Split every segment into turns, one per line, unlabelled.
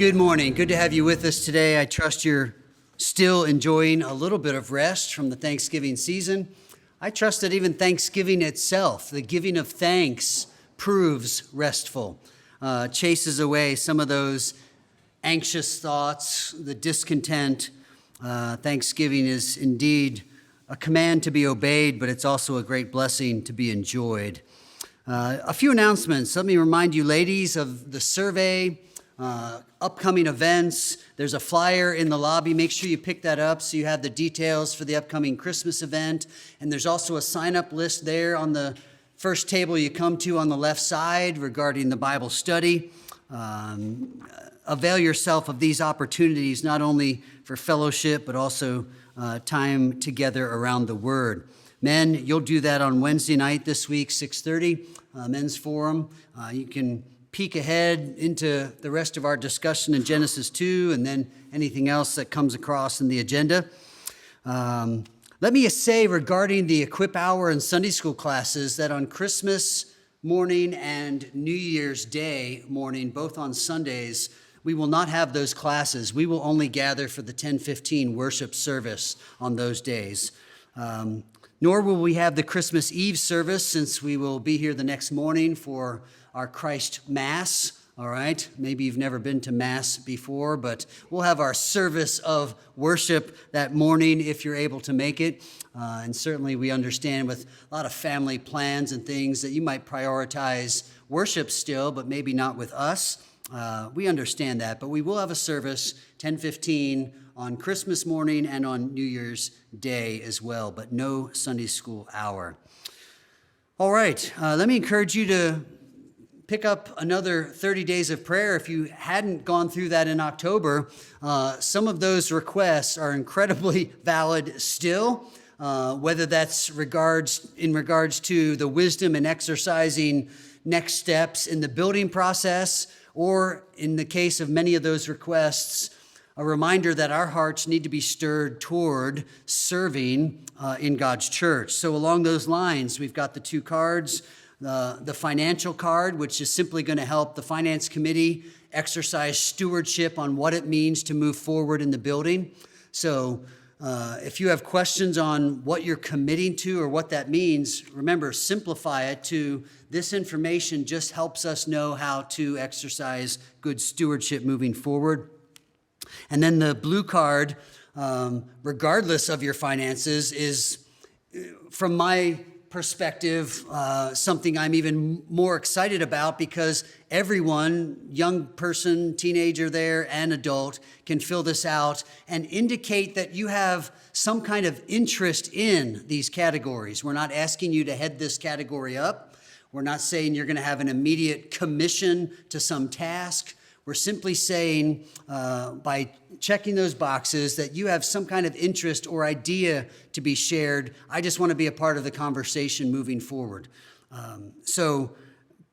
Good morning. Good to have you with us today. I trust you're still enjoying a little bit of rest from the Thanksgiving season. I trust that even Thanksgiving itself, the giving of thanks, proves restful, chases away some of those anxious thoughts, the discontent. Thanksgiving is indeed a command to be obeyed, but it's also a great blessing to be enjoyed. A few announcements. Let me remind you, ladies, of the survey, upcoming events. There's a flyer in the lobby. Make sure you pick that up so you have the details for the upcoming Christmas event. And there's also a sign-up list there on the first table you come to on the left side regarding the Bible study. Avail yourself of these opportunities, not only for fellowship, but also time together around the Word. Men, you'll do that on Wednesday night this week, 6:30, Men's Forum. You can peek ahead into the rest of our discussion in Genesis 2 and then anything else that comes across in the agenda. Let me say regarding the Equip Hour and Sunday school classes that on Christmas morning and New Year's Day morning, both on Sundays, we will not have those classes. We will only gather for the 10:15 worship service on those days. Nor will we have the Christmas Eve service, since we will be here the next morning for our Christ Mass. All right, maybe you've never been to Mass before, but we'll have our service of worship that morning if you're able to make it. And certainly we understand with a lot of family plans and things that you might prioritize worship still, but maybe not with us. We understand that, but we will have a service 10:15 on Christmas morning and on New Year's Day as well, but no Sunday school hour. All right, let me encourage you to pick up another 30 days of prayer. If you hadn't gone through that in October, some of those requests are incredibly valid still, whether that's in regards to the wisdom and exercising next steps in the building process, or in the case of many of those requests, a reminder that our hearts need to be stirred toward serving in God's church. So along those lines, we've got the two cards, the financial card, which is simply going to help the finance committee exercise stewardship on what it means to move forward in the building. So if you have questions on what you're committing to or what that means, remember, simplify it to this information just helps us know how to exercise good stewardship moving forward. And then the blue card, regardless of your finances, is, from my perspective, something I'm even more excited about, because everyone, young person, teenager there, and adult, can fill this out and indicate that you have some kind of interest in these categories. We're not asking you to head this category up. We're not saying you're going to have an immediate commission to some task. We're simply saying, by checking those boxes, that you have some kind of interest or idea to be shared. I just want to be a part of the conversation moving forward. So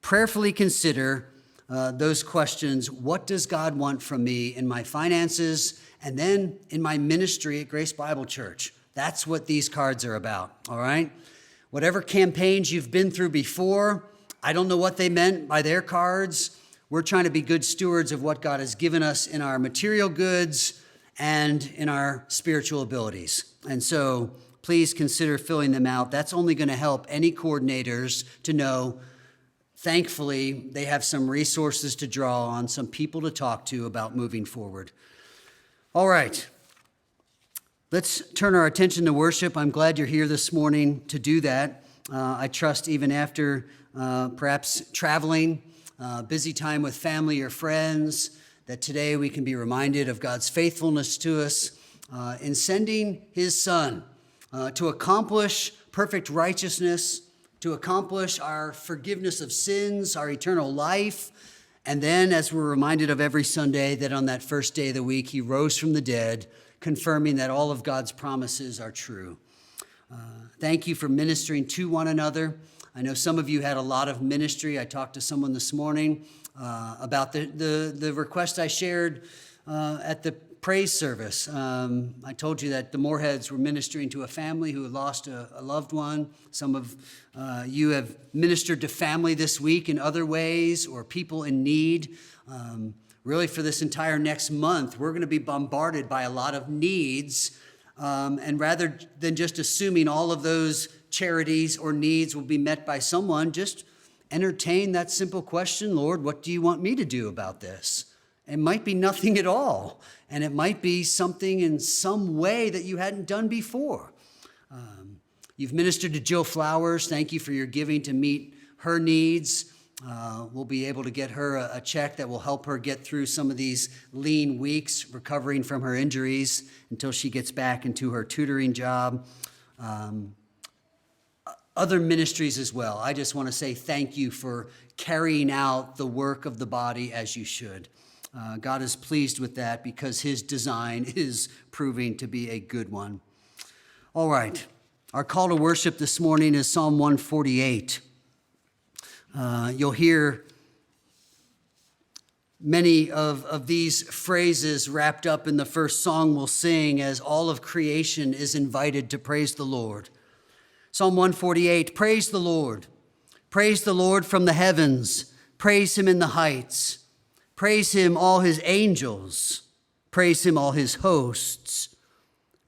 prayerfully consider those questions. What does God want from me in my finances and then in my ministry at Grace Bible Church? That's what these cards are about, all right? Whatever campaigns you've been through before, I don't know what they meant by their cards. We're trying to be good stewards of what God has given us in our material goods and in our spiritual abilities. And so please consider filling them out. That's only going to help any coordinators to know, thankfully, they have some resources to draw on, some people to talk to about moving forward. All right. Let's turn our attention to worship. I'm glad you're here this morning to do that. I trust even after perhaps traveling, busy time with family or friends, that today we can be reminded of God's faithfulness to us in sending his Son to accomplish perfect righteousness, to accomplish our forgiveness of sins, our eternal life, and then, as we're reminded of every Sunday, that on that first day of the week, he rose from the dead, confirming that all of God's promises are true. Thank you for ministering to one another. I know some of you had a lot of ministry. I talked to someone this morning about the request I shared at the praise service. I told you that the Moorheads were ministering to a family who had lost a loved one. Some of you have ministered to family this week in other ways, or people in need. really for this entire next month, we're going to be bombarded by a lot of needs. And rather than just assuming all of those charities or needs will be met by someone, just entertain that simple question, Lord, what do you want me to do about this? It might be nothing at all, and it might be something in some way that you hadn't done before. You've ministered to Jill Flowers. Thank you for your giving to meet her needs. We'll be able to get her a check that will help her get through some of these lean weeks, recovering from her injuries until she gets back into her tutoring job. Other ministries as well. I just want to say thank you for carrying out the work of the body as you should. God is pleased with that because his design is proving to be a good one. All right. Our call to worship this morning is Psalm 148. You'll hear many of these phrases wrapped up in the first song we'll sing as all of creation is invited to praise the Lord. Psalm 148, praise the Lord. Praise the Lord from the heavens. Praise him in the heights. Praise him, all his angels. Praise him, all his hosts.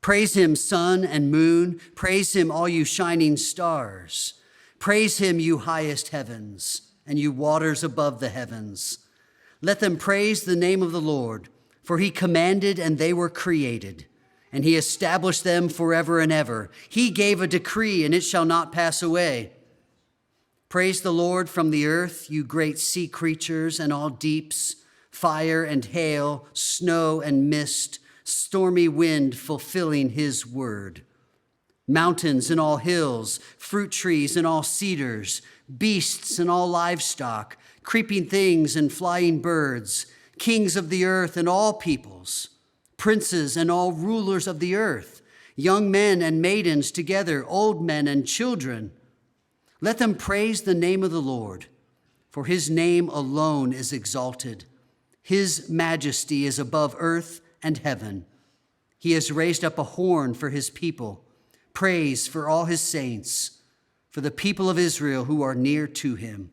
Praise him, sun and moon. Praise him, all you shining stars. Praise him, you highest heavens, and you waters above the heavens. Let them praise the name of the Lord, for he commanded and they were created, and he established them forever and ever. He gave a decree, and it shall not pass away. Praise the Lord from the earth, you great sea creatures and all deeps, fire and hail, snow and mist, stormy wind fulfilling his word. Mountains and all hills, fruit trees and all cedars, beasts and all livestock, creeping things and flying birds, kings of the earth and all peoples, princes and all rulers of the earth, young men and maidens together, old men and children. Let them praise the name of the Lord, for his name alone is exalted. His majesty is above earth and heaven. He has raised up a horn for his people, praise for all his saints, for the people of Israel who are near to him.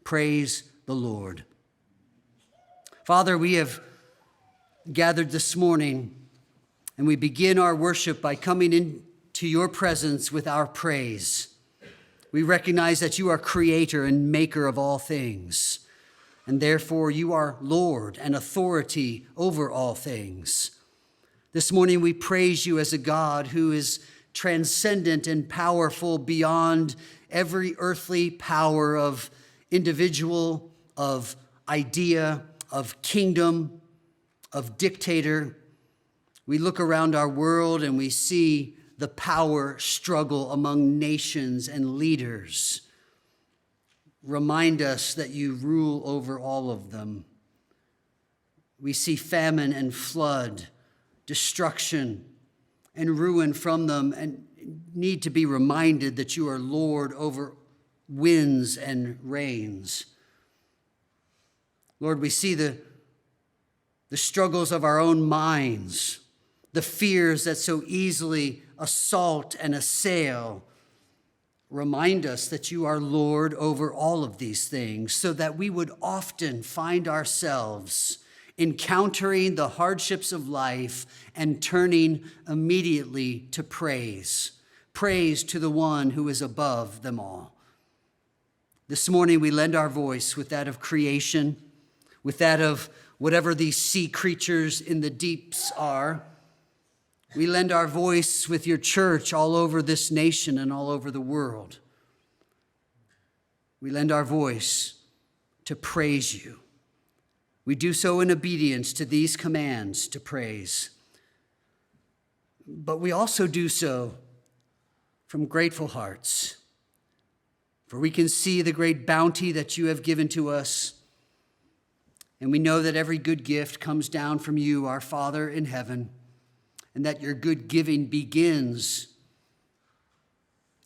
Praise the Lord. Father, we have gathered this morning, and we begin our worship by coming into your presence with our praise. We recognize that you are creator and maker of all things, and therefore you are Lord and authority over all things. This morning we praise you as a God who is transcendent and powerful beyond every earthly power of individual, of idea, of kingdom, of dictator. We look around our world and we see the power struggle among nations and leaders. Remind us that you rule over all of them. We see famine and flood, destruction and ruin from them, and need to be reminded that you are Lord over winds and rains. Lord, we see the struggles of our own minds, the fears that so easily assault and assail. Remind us that you are Lord over all of these things, so that we would often find ourselves encountering the hardships of life and turning immediately to praise to the one who is above them all. This morning we lend our voice with that of creation, with that of whatever these sea creatures in the deeps are. We lend our voice with your church all over this nation and all over the world. We lend our voice to praise you. We do so in obedience to these commands to praise. But we also do so from grateful hearts, for we can see the great bounty that you have given to us. And we know that every good gift comes down from you, our Father in heaven, and that your good giving begins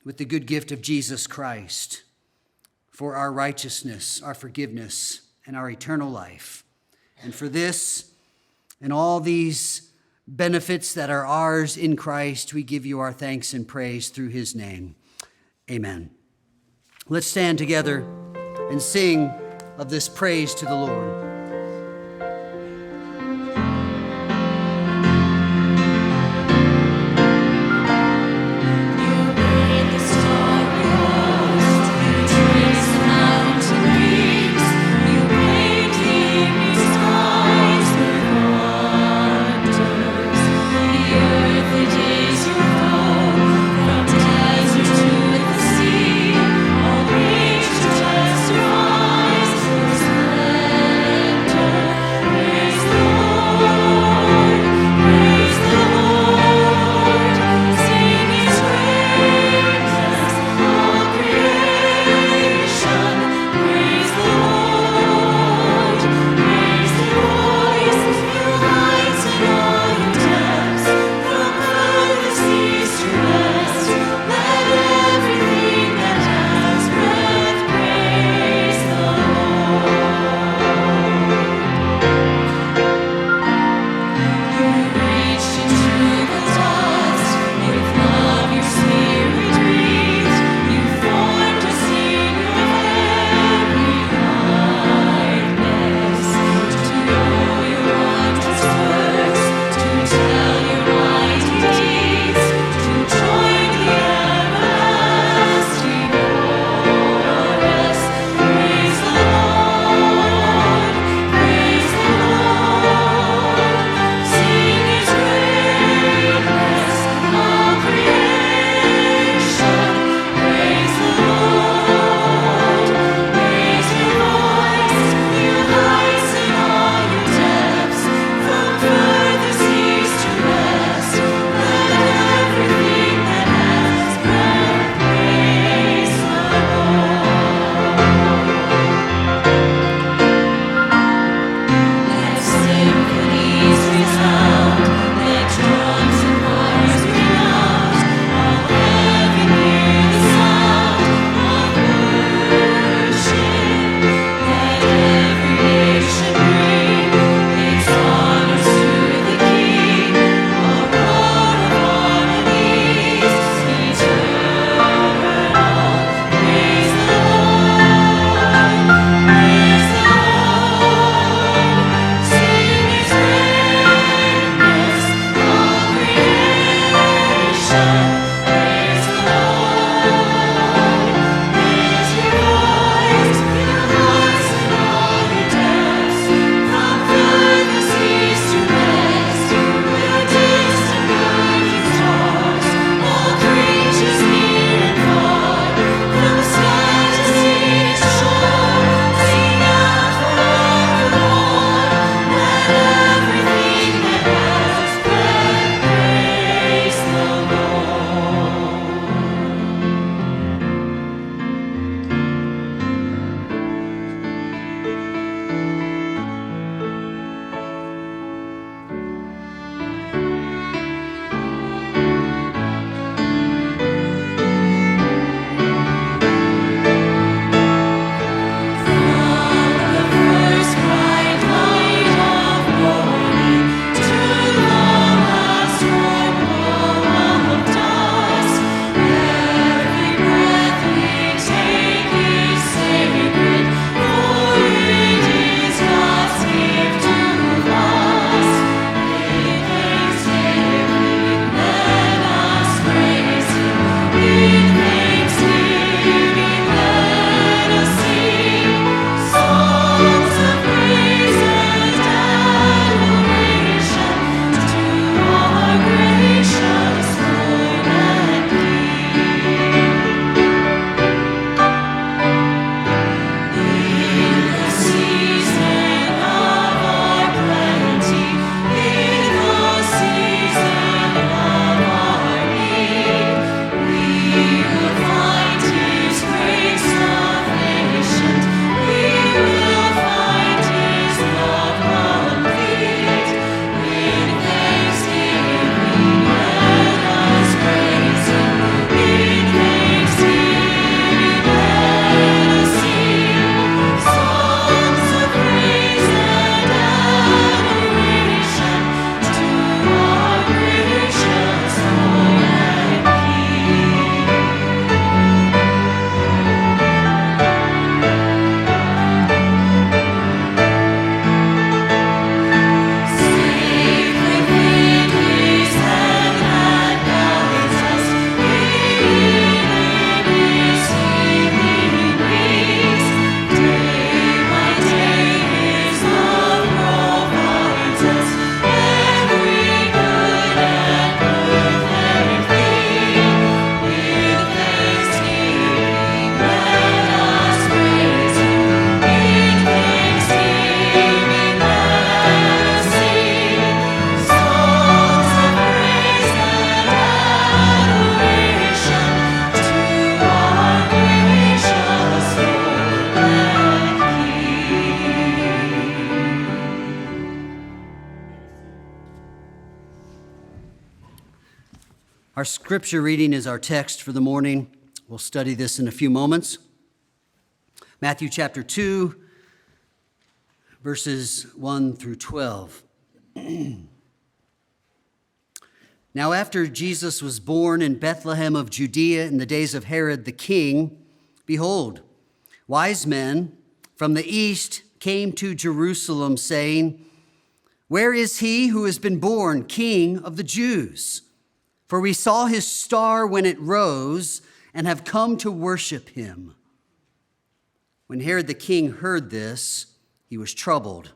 with the good gift of Jesus Christ for our righteousness, our forgiveness, and our eternal life. And for this and all these benefits that are ours in Christ, we give you our thanks and praise through his name. Amen. Let's stand together and sing of this praise to the Lord. Our scripture reading is our text for the morning. We'll study this in a few moments. Matthew chapter 2, verses 1 through 12. Now after Jesus was born in Bethlehem of Judea in the days of Herod the king, behold, wise men from the east came to Jerusalem, saying, "Where is he who has been born King of the Jews? For we saw his star when it rose and have come to worship him." When Herod the king heard this, he was troubled,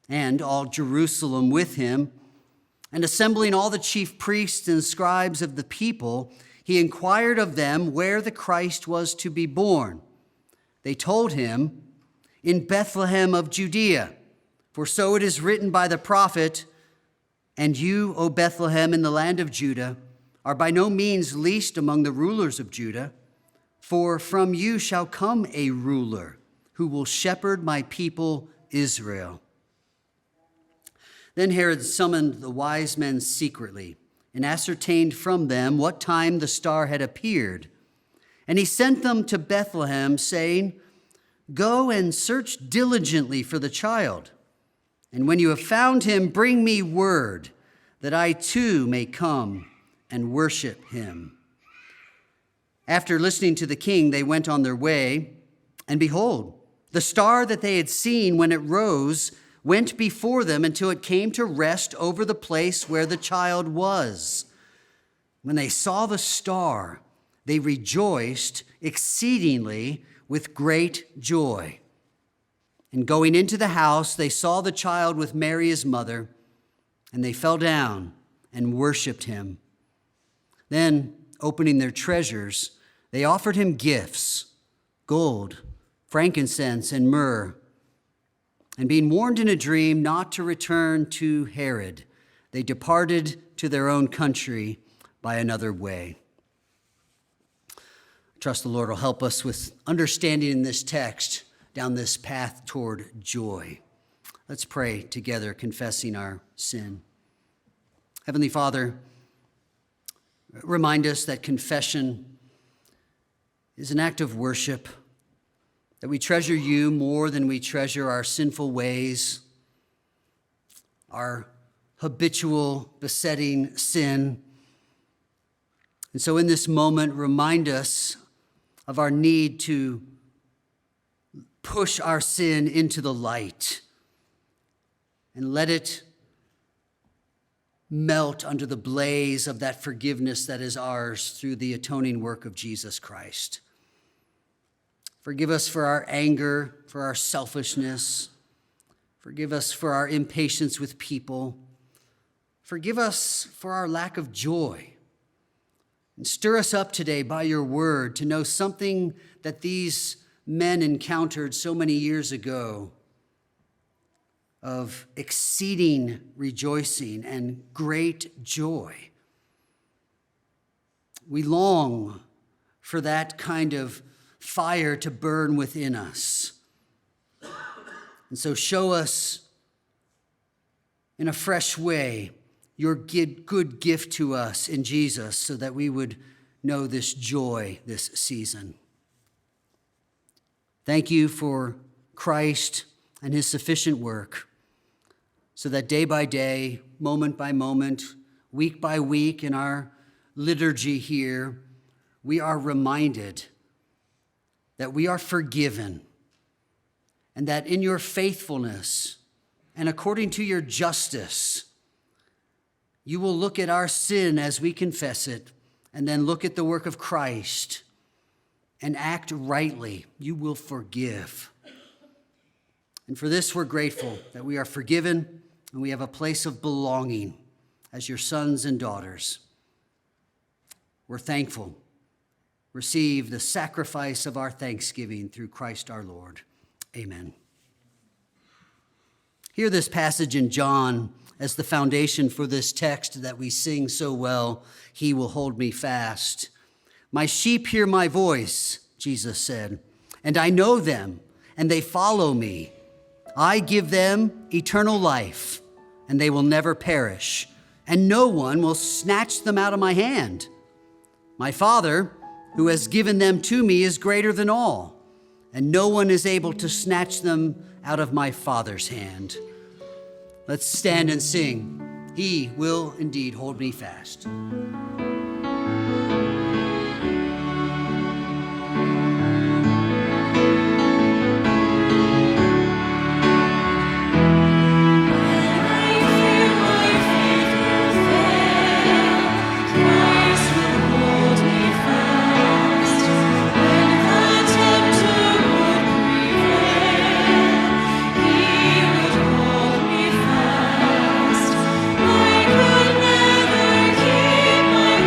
and all Jerusalem with him. And assembling all the chief priests and scribes of the people, he inquired of them where the Christ was to be born. They told him, "In Bethlehem of Judea, for so it is written by the prophet, 'And you, O Bethlehem, in the land of Judah, are by no means least among the rulers of Judah, for from you shall come a ruler who will shepherd my people Israel.'" Then Herod summoned the wise men secretly and ascertained from them what time the star had appeared. And he sent them to Bethlehem, saying, "Go and search diligently for the child. And when you have found him, bring me word, that I too may come and worship him." After listening to the king, they went on their way, and behold, the star that they had seen when it rose went before them until it came to rest over the place where the child was. When they saw the star, they rejoiced exceedingly with great joy. And going into the house, they saw the child with Mary his mother, and they fell down and worshiped him. Then, opening their treasures, they offered him gifts, gold, frankincense, and myrrh. And being warned in a dream not to return to Herod, they departed to their own country by another way. I trust the Lord will help us with understanding in this text down this path toward joy. Let's pray together, confessing our sin. Heavenly Father, remind us that confession is an act of worship, that we treasure you more than we treasure our sinful ways, our habitual besetting sin. And so in this moment, remind us of our need to push our sin into the light and let it melt under the blaze of that forgiveness that is ours through the atoning work of Jesus Christ. Forgive us for our anger, for our selfishness. Forgive us for our impatience with people. Forgive us for our lack of joy. And stir us up today by your word to know something that these men encountered so many years ago of exceeding rejoicing and great joy. We long for that kind of fire to burn within us. And so show us in a fresh way your good gift to us in Jesus so that we would know this joy this season. Thank you for Christ and his sufficient work so that day by day, moment by moment, week by week in our liturgy here, we are reminded that we are forgiven and that in your faithfulness and according to your justice, you will look at our sin as we confess it and then look at the work of Christ and act rightly. You will forgive. And for this, we're grateful that we are forgiven and we have a place of belonging as your sons and daughters. We're thankful. Receive the sacrifice of our thanksgiving through Christ our Lord. Amen. Hear this passage in John as the foundation for this text that we sing so well, "He will hold me fast." "My sheep hear my voice," Jesus said, "and I know them, and they follow me. I give them eternal life, and they will never perish, and no one will snatch them out of my hand. My Father, who has given them to me, is greater than all, and no one is able to snatch them out of my Father's hand. Let's stand and sing. He will indeed hold me fast.
I could never keep my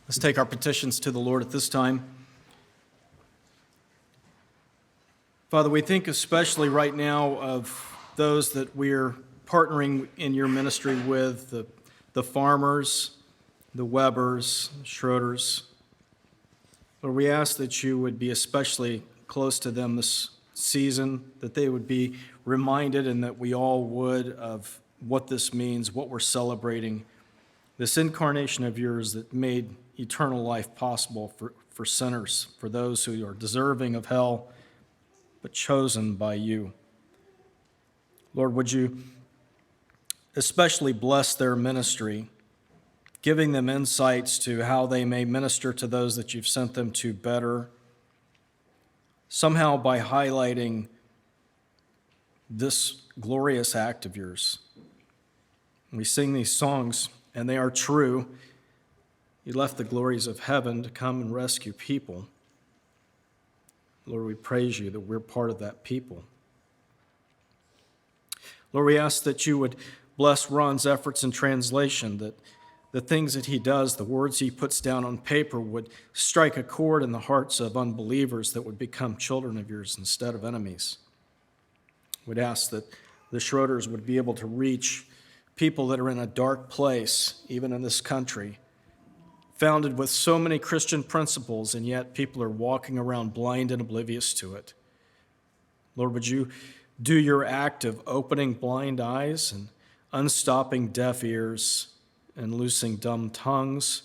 Let's take our petitions to the Lord at this time. Father, we think especially right now of those that we're partnering in your ministry with, the farmers, the Webbers, Schroeders. Lord, we ask that you would be especially close to them this season, that they would be reminded and that we all would of what this means, what we're celebrating, this incarnation of yours that made eternal life possible for sinners, for those who are deserving of hell, but chosen by you. Lord, would you especially bless their ministry, giving them insights to how they may minister to those that you've sent them to better, somehow by highlighting this glorious act of yours. We sing these songs, and they are true. You left the glories of heaven to come and rescue people. Lord, we praise you that we're part of that people. Lord, we ask that you would bless Ron's efforts in translation, that the things that he does, the words he puts down on paper would strike a chord in the hearts of unbelievers that would become children of yours instead of enemies. We'd ask that the Schroeders would be able to reach people that are in a dark place, even in this country, founded with so many Christian principles, and yet people are walking around blind and oblivious to it. Lord, would you do your act of opening blind eyes and unstopping deaf ears and loosing dumb tongues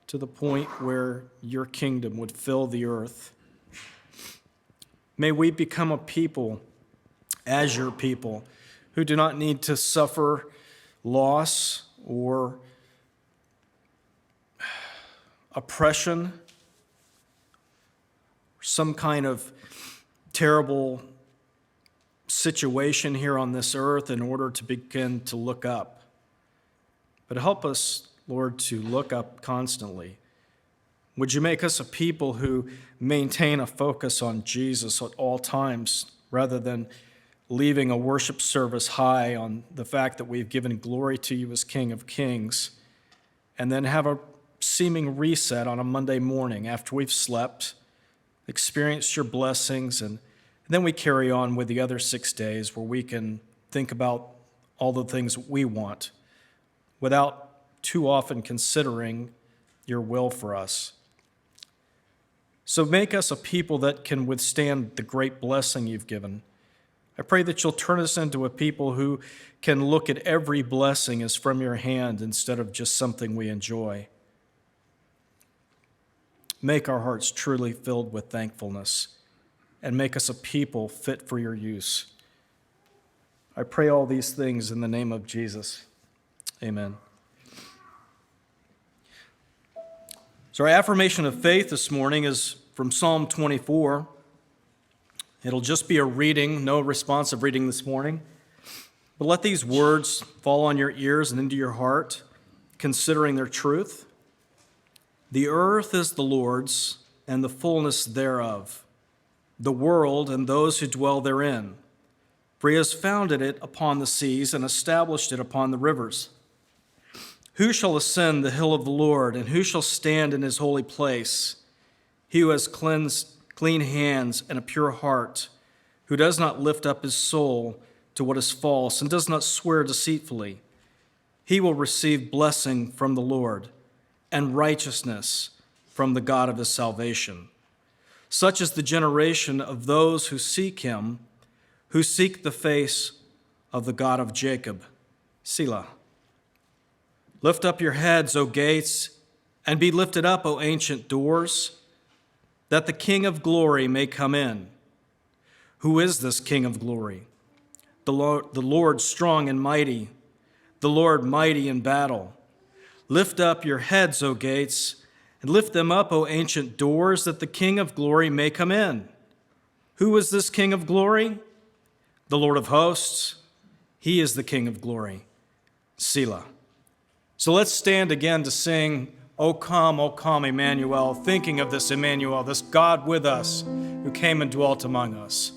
to the point where your kingdom would fill the earth. May we become a people, as your people, who do not need to suffer loss or oppression, some kind of terrible situation here on this earth in order to begin to look up. But help us, Lord, to look up constantly. Would you make us a people who maintain a focus on Jesus at all times, rather than leaving a worship service high on the fact that we've given glory to you as King of Kings, and then have a seeming reset on a Monday morning after we've slept, experienced your blessings, and then we carry on with the other 6 days where we can think about all the things we want without too often considering your will for us. So make us a people that can withstand the great blessing you've given. I pray that you'll turn us into a people who can look at every blessing as from your hand instead of just something we enjoy. Make our hearts truly filled with thankfulness, and make us a people fit for your use. I pray all these things in the name of Jesus. Amen. So our affirmation of faith this morning is from Psalm 24. It'll just be a reading, no responsive reading this morning. But let these words fall on your ears and into your heart, considering their truth. The earth is the Lord's, and the fullness thereof, the world and those who dwell therein. For he has founded it upon the seas and established it upon the rivers. Who shall ascend the hill of the Lord, and who shall stand in his holy place? He who has clean hands and a pure heart, who does not lift up his soul to what is false and does not swear deceitfully. He will receive blessing from the Lord and righteousness from the God of his salvation. Such is the generation of those who seek him, who seek the face of the God of Jacob. Selah. Lift up your heads, O gates, and be lifted up, O ancient doors, that the King of glory may come in. Who is this King of glory? The Lord strong and mighty, the Lord mighty in battle. Lift up your heads, O gates, and lift them up, O ancient doors, that the King of glory may come in. Who is this King of glory? The Lord of hosts. He is the King of glory. Selah. So let's stand again to sing, O come, Emmanuel, thinking of this Emmanuel, this God with us who came and dwelt among us.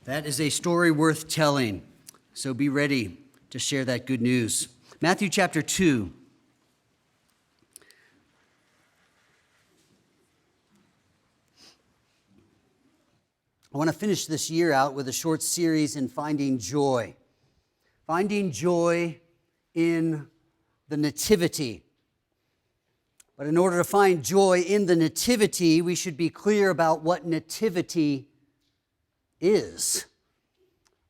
That is a story worth telling, so be ready to share that good news. Matthew chapter 2. I want to finish this year out with a short series in finding joy. Finding joy in the Nativity. But in order to find joy in the Nativity, we should be clear about what Nativity is.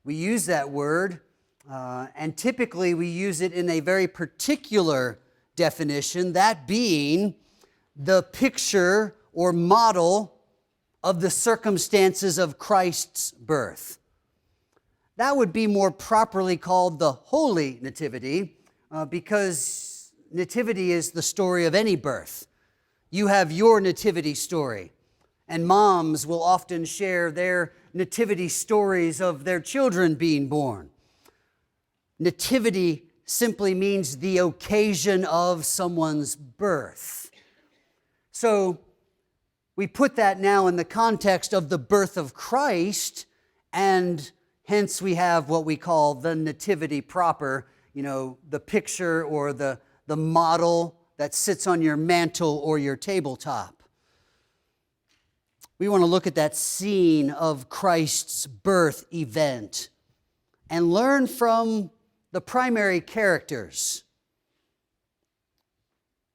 We use that word, and typically we use it in a very particular definition, that being the picture or model of the circumstances of Christ's birth. That would be more properly called the Holy Nativity, because Nativity is the story of any birth. You have your nativity story, and moms will often share their nativity stories of their children being born. Nativity simply means the occasion of someone's birth. So we put that now in the context of the birth of Christ, and hence we have what we call the nativity proper, the picture or the model that sits on your mantle or your tabletop. We want to look at that scene of Christ's birth event and learn from the primary characters.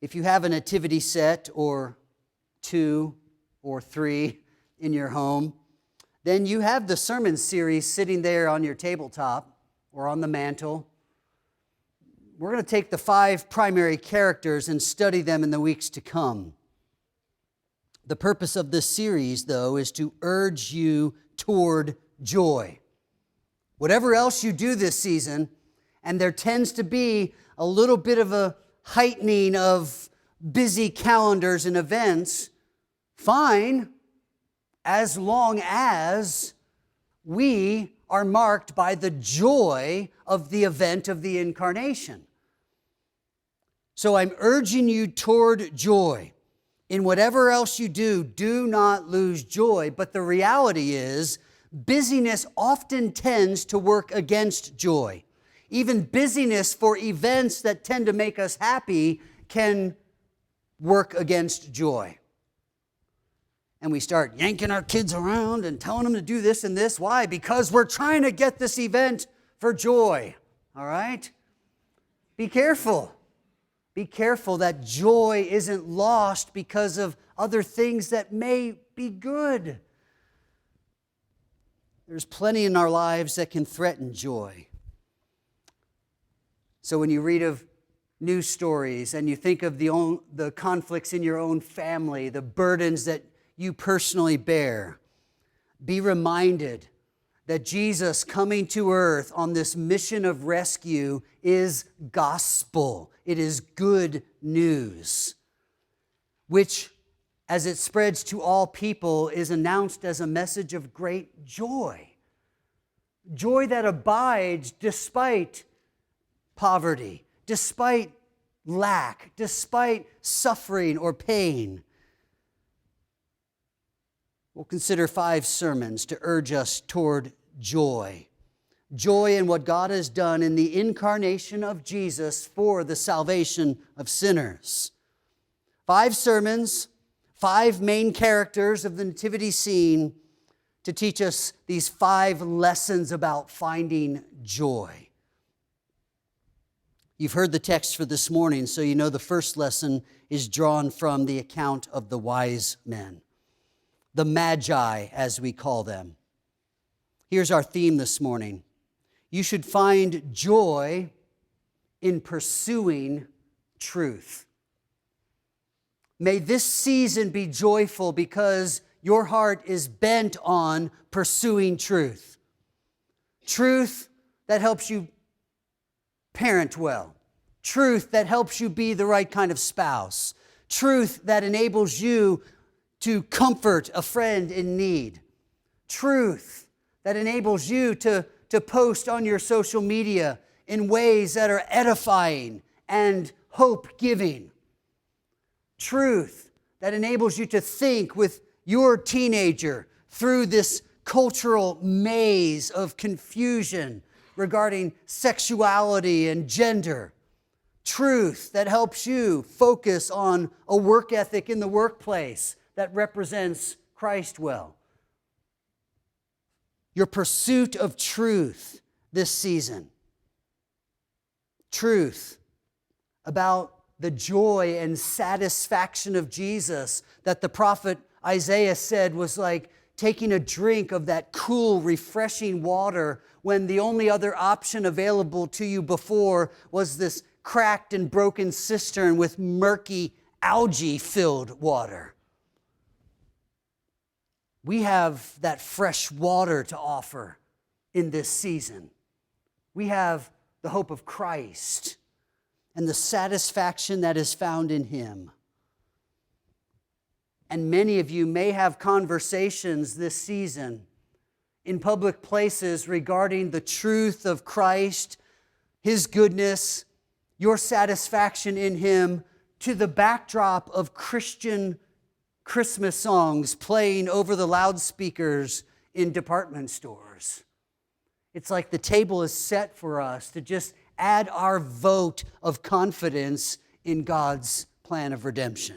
If you have a nativity set or 2 or 3 in your home, then you have the sermon series sitting there on your tabletop or on the mantle. We're going to take the 5 primary characters and study them in the weeks to come. The purpose of this series, though, is to urge you toward joy. Whatever else you do this season, and there tends to be a little bit of a heightening of busy calendars and events, fine, as long as we are marked by the joy of the event of the incarnation. So I'm urging you toward joy. In whatever else you do, do not lose joy. But the reality is, busyness often tends to work against joy. Even busyness for events that tend to make us happy can work against joy. And we start yanking our kids around and telling them to do this and this. Why? Because we're trying to get this event for joy. All right? Be careful. Be careful that joy isn't lost because of other things that may be good. There's plenty in our lives that can threaten joy. So when you read of news stories and you think of the conflicts in your own family, the burdens that you personally bear, be reminded that Jesus coming to earth on this mission of rescue is gospel. It is good news, which, as it spreads to all people, is announced as a message of great joy. Joy that abides despite poverty, despite lack, despite suffering or pain. We'll consider 5 sermons to urge us toward joy. Joy in what God has done in the incarnation of Jesus for the salvation of sinners. 5 sermons, 5 main characters of the nativity scene to teach us these 5 lessons about finding joy. You've heard the text for this morning, so you know the first lesson is drawn from the account of the wise men. The Magi, as we call them. Here's our theme this morning. You should find joy in pursuing truth. May this season be joyful because your heart is bent on pursuing truth. Truth that helps you parent well. Truth that helps you be the right kind of spouse. Truth that enables you to comfort a friend in need. Truth that enables you to post on your social media in ways that are edifying and hope-giving. Truth that enables you to think with your teenager through this cultural maze of confusion regarding sexuality and gender. Truth that helps you focus on a work ethic in the workplace that represents Christ well. Your pursuit of truth this season. Truth about the joy and satisfaction of Jesus that the prophet Isaiah said was like taking a drink of that cool, refreshing water when the only other option available to you before was this cracked and broken cistern with murky, algae-filled water. We have that fresh water to offer in this season. We have the hope of Christ and the satisfaction that is found in Him. And many of you may have conversations this season in public places regarding the truth of Christ, His goodness, your satisfaction in Him, to the backdrop of Christian Christmas songs playing over the loudspeakers in department stores. It's like the table is set for us to just add our vote of confidence in God's plan of redemption.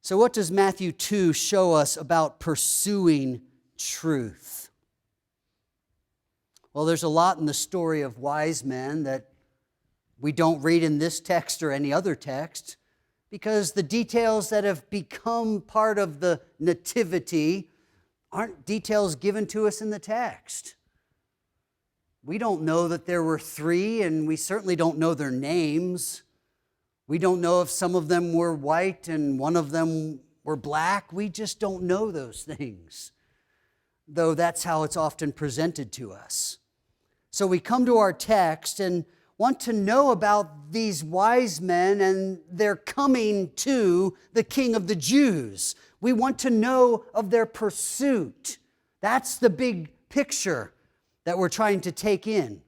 So what does Matthew 2 show us about pursuing truth? Well, there's a lot in the story of wise men that we don't read in this text or any other text, because the details that have become part of the nativity aren't details given to us in the text. We don't know that there were three, and we certainly don't know their names. We don't know if some of them were white and one of them were black. We just don't know those things, though that's how it's often presented to us. So we come to our text and want to know about these wise men and their coming to the King of the Jews. We want to know of their pursuit. That's the big picture that we're trying to take in.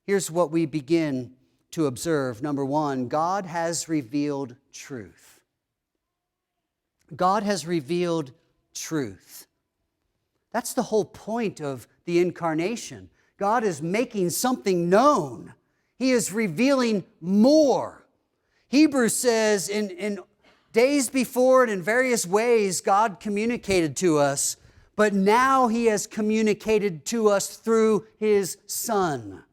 Here's what we begin to observe. Number one, God has revealed truth. God has revealed truth. That's the whole point of the incarnation. God is making something known. He is revealing more. Hebrews says in days before and in various ways God communicated to us, but now He has communicated to us through His Son.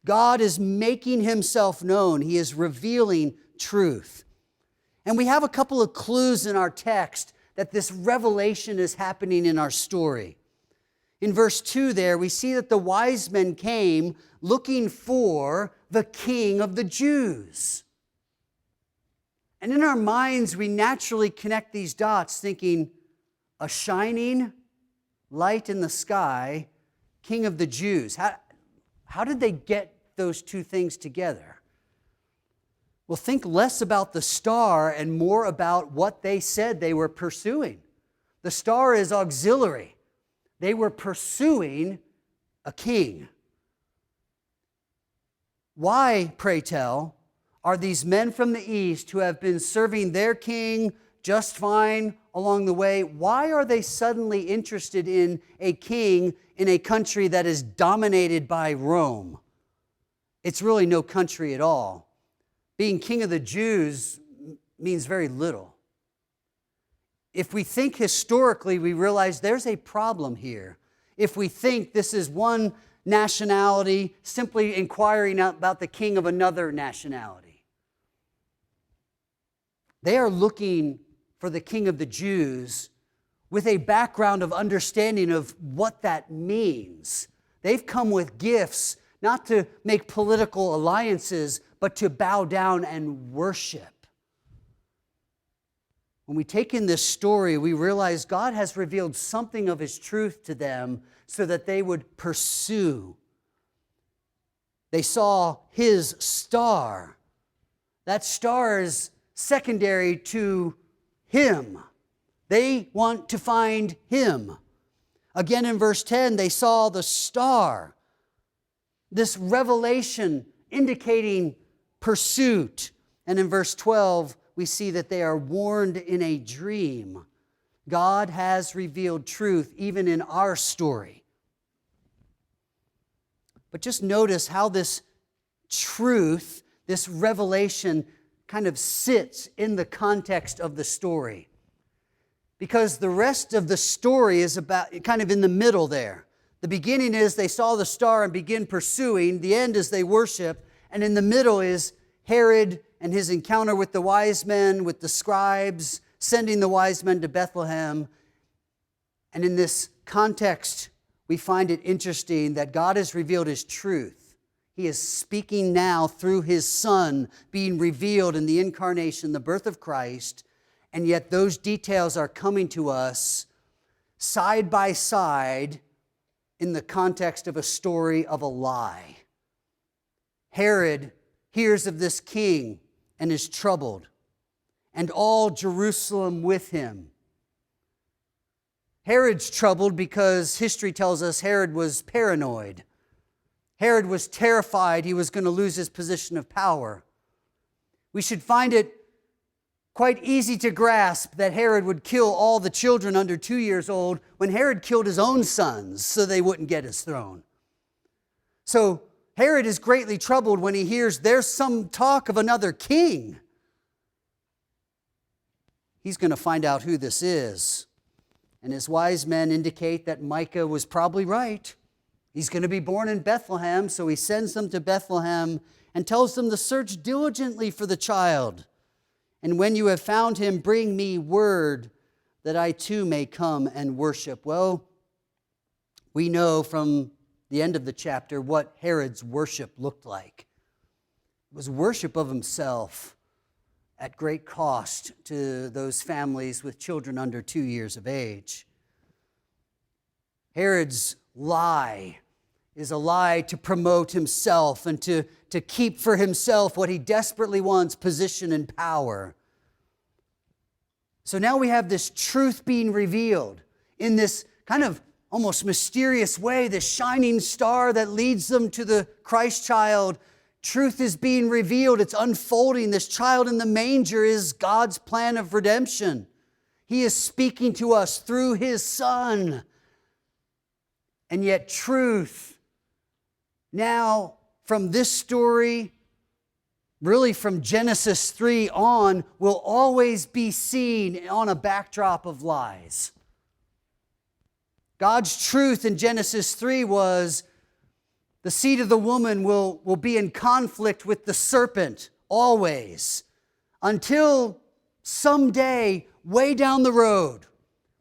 God is making Himself known. He is revealing truth. And we have a couple of clues in our text that this revelation is happening in our story. In verse 2 there, we see that the wise men came looking for the King of the Jews. And in our minds, we naturally connect these dots thinking, a shining light in the sky, King of the Jews. How did they get those two things together? Well, think less about the star and more about what they said they were pursuing. The star is auxiliary. They were pursuing a king. Why, pray tell, are these men from the east who have been serving their king just fine along the way, why are they suddenly interested in a king in a country that is dominated by Rome? It's really no country at all. Being King of the Jews means very little. If we think historically, we realize there's a problem here. If we think this is one nationality simply inquiring about the king of another nationality. They are looking for the King of the Jews with a background of understanding of what that means. They've come with gifts, not to make political alliances, but to bow down and worship. When we take in this story, we realize God has revealed something of His truth to them so that they would pursue. They saw His star. That star is secondary to Him. They want to find Him. Again in verse 10, they saw the star. This revelation indicating pursuit. And in verse 12, we see that they are warned in a dream. God has revealed truth even in our story. But just notice how this truth, this revelation, kind of sits in the context of the story. Because the rest of the story is about kind of in the middle there. The beginning is they saw the star and begin pursuing. The end is they worship. And in the middle is Herod and his encounter with the wise men, with the scribes, sending the wise men to Bethlehem. And in this context, we find it interesting that God has revealed His truth. He is speaking now through His Son being revealed in the incarnation, the birth of Christ, and yet those details are coming to us side by side in the context of a story of a lie. Herod hears of this king and is troubled, and all Jerusalem with him. Herod's troubled because history tells us Herod was paranoid. Herod was terrified he was going to lose his position of power. We should find it quite easy to grasp that Herod would kill all the children under 2 years old when Herod killed his own sons so they wouldn't get his throne. So Herod is greatly troubled when he hears there's some talk of another king. He's going to find out who this is. And his wise men indicate that Micah was probably right. He's going to be born in Bethlehem, so he sends them to Bethlehem and tells them to search diligently for the child. And when you have found him, bring me word that I too may come and worship. Well, we know from the end of the chapter what Herod's worship looked like. It was worship of himself at great cost to those families with children under 2 years of age. Herod's lie is a lie to promote himself and to keep for himself what he desperately wants, position and power. So now we have this truth being revealed in this kind of almost mysterious way, this shining star that leads them to the Christ child. Truth is being revealed. It's unfolding. This child in the manger is God's plan of redemption. He is speaking to us through His Son. And yet truth, now from this story, really from Genesis 3 on, will always be seen on a backdrop of lies. God's truth in Genesis 3 was the seed of the woman will be in conflict with the serpent always, until someday, way down the road,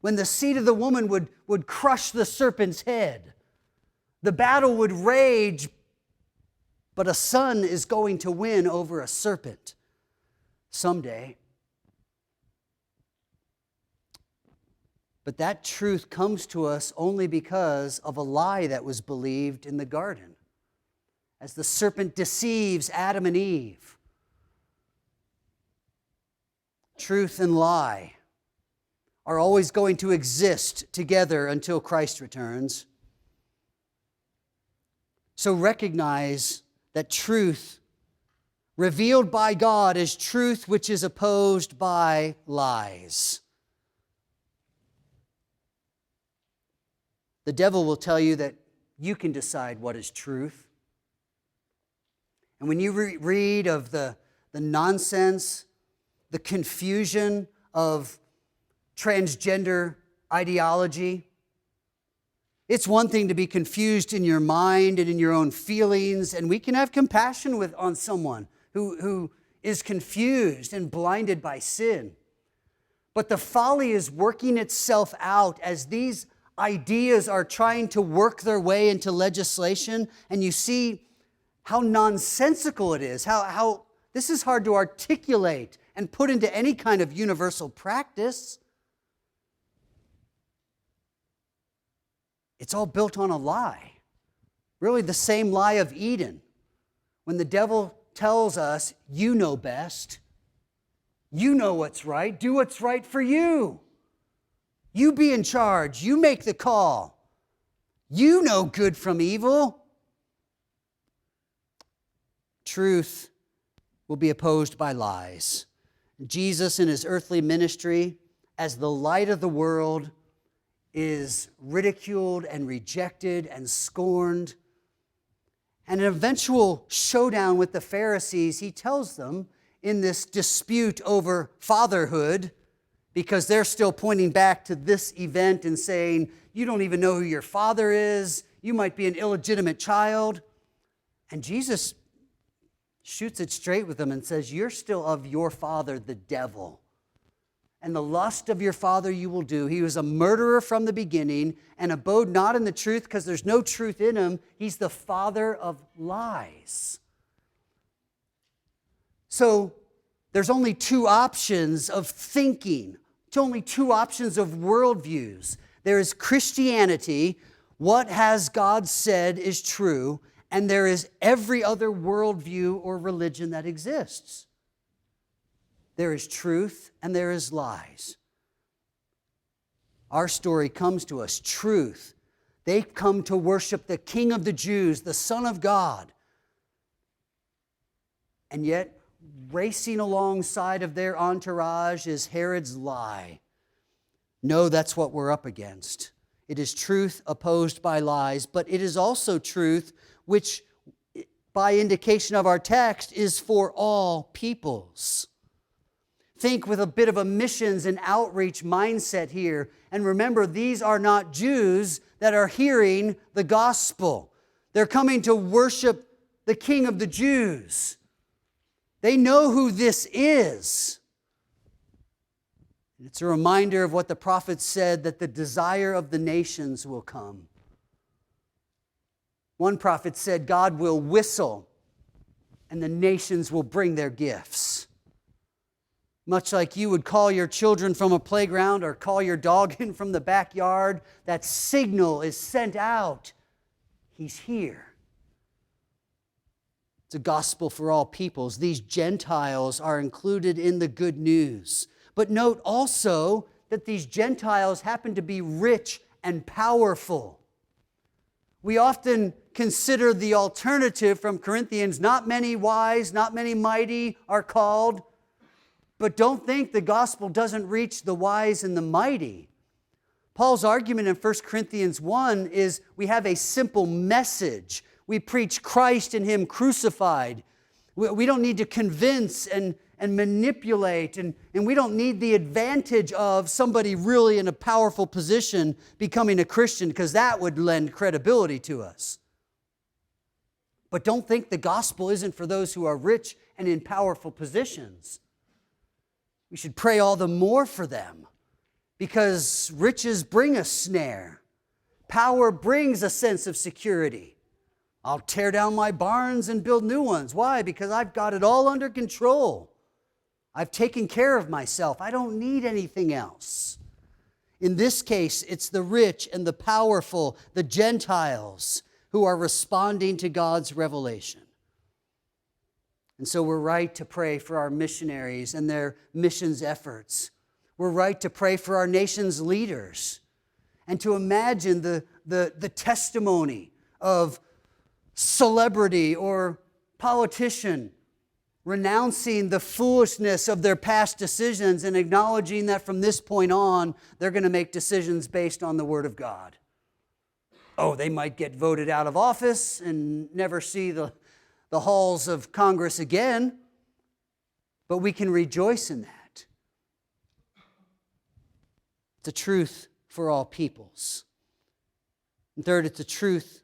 when the seed of the woman would crush the serpent's head. The battle would rage, but a son is going to win over a serpent someday. But that truth comes to us only because of a lie that was believed in the garden, as the serpent deceives Adam and Eve. Truth and lie are always going to exist together until Christ returns. So recognize that truth revealed by God is truth which is opposed by lies. The devil will tell you that you can decide what is truth. And when you read of the nonsense, the confusion of transgender ideology, it's one thing to be confused in your mind and in your own feelings, and we can have compassion on someone who is confused and blinded by sin. But the folly is working itself out as these ideas are trying to work their way into legislation, and you see how nonsensical it is, how this is hard to articulate and put into any kind of universal practice. It's all built on a lie. Really the same lie of Eden. When the devil tells us, you know best, you know what's right, do what's right for you. You be in charge. You make the call. You know good from evil. Truth will be opposed by lies. Jesus in his earthly ministry, as the light of the world, is ridiculed and rejected and scorned. And an eventual showdown with the Pharisees, he tells them in this dispute over fatherhood, because they're still pointing back to this event and saying, you don't even know who your father is, you might be an illegitimate child. And Jesus shoots it straight with them and says, you're still of your father, the devil. And the lust of your father you will do. He was a murderer from the beginning and abode not in the truth because there's no truth in him. He's the father of lies. So there's only two options of thinking. Only two options of worldviews. There is Christianity, what has God said is true, and there is every other worldview or religion that exists. There is truth and there is lies. Our story comes to us, truth. They come to worship the King of the Jews, the Son of God. And yet, racing alongside of their entourage is Herod's lie. No, that's what we're up against. It is truth opposed by lies, but it is also truth which, by indication of our text, is for all peoples. Think with a bit of a missions and outreach mindset here. And remember, these are not Jews that are hearing the gospel. They're coming to worship the King of the Jews. They know who this is. And it's a reminder of what the prophet said, that the desire of the nations will come. One prophet said, God will whistle and the nations will bring their gifts. Much like you would call your children from a playground or call your dog in from the backyard, that signal is sent out. He's here. It's a gospel for all peoples. These Gentiles are included in the good news. But note also that these Gentiles happen to be rich and powerful. We often consider the alternative from Corinthians, not many wise, not many mighty are called. But don't think the gospel doesn't reach the wise and the mighty. Paul's argument in 1 Corinthians 1 is we have a simple message. We preach Christ and Him crucified. We don't need to convince and manipulate, and we don't need the advantage of somebody really in a powerful position becoming a Christian, because that would lend credibility to us. But don't think the gospel isn't for those who are rich and in powerful positions. We should pray all the more for them, because riches bring a snare. Power brings a sense of security. I'll tear down my barns and build new ones. Why? Because I've got it all under control. I've taken care of myself. I don't need anything else. In this case, it's the rich and the powerful, the Gentiles, who are responding to God's revelation. And so we're right to pray for our missionaries and their missions efforts. We're right to pray for our nation's leaders and to imagine the testimony of celebrity or politician renouncing the foolishness of their past decisions and acknowledging that from this point on, they're going to make decisions based on the Word of God. Oh, they might get voted out of office and never see the halls of Congress again, but we can rejoice in that. It's a truth for all peoples. And third, it's a truth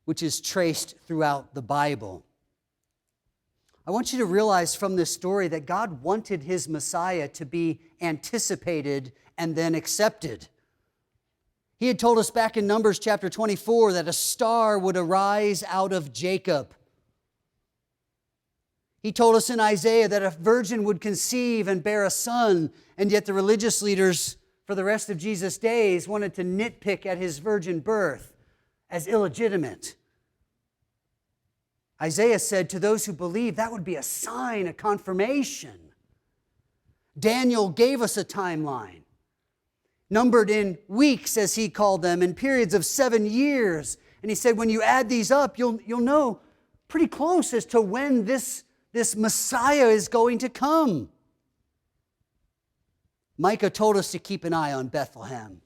which is traced throughout the Bible. I want you to realize from this story that God wanted His Messiah to be anticipated and then accepted. He had told us back in Numbers chapter 24 that a star would arise out of Jacob. He told us in Isaiah that a virgin would conceive and bear a son, and yet the religious leaders for the rest of Jesus' days wanted to nitpick at His virgin birth as illegitimate. Isaiah said to those who believe that would be a sign, a confirmation. Daniel gave us a timeline, numbered in weeks, as he called them, in periods of 7 years. And he said, when you add these up, you'll know pretty close as to when this Messiah is going to come. Micah told us to keep an eye on Bethlehem,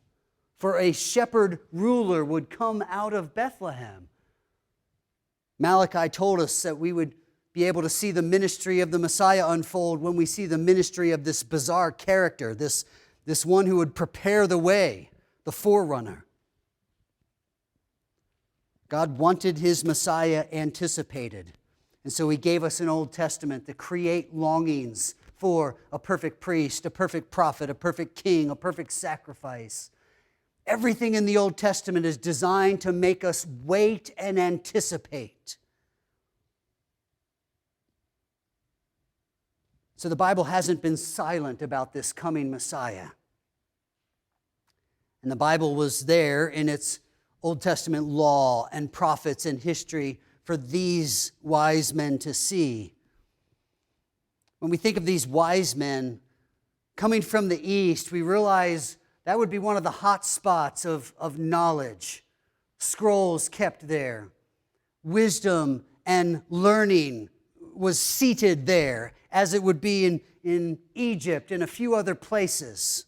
for a shepherd ruler would come out of Bethlehem. Malachi told us that we would be able to see the ministry of the Messiah unfold when we see the ministry of this bizarre character, this one who would prepare the way, the forerunner. God wanted his Messiah anticipated, and so he gave us an Old Testament to create longings for a perfect priest, a perfect prophet, a perfect king, a perfect sacrifice. Everything in the Old Testament is designed to make us wait and anticipate. So the Bible hasn't been silent about this coming Messiah. And the Bible was there in its Old Testament law and prophets and history for these wise men to see. When we think of these wise men coming from the east, we realize that would be one of the hot spots of knowledge. Scrolls kept there. Wisdom and learning was seated there, as it would be in Egypt and a few other places.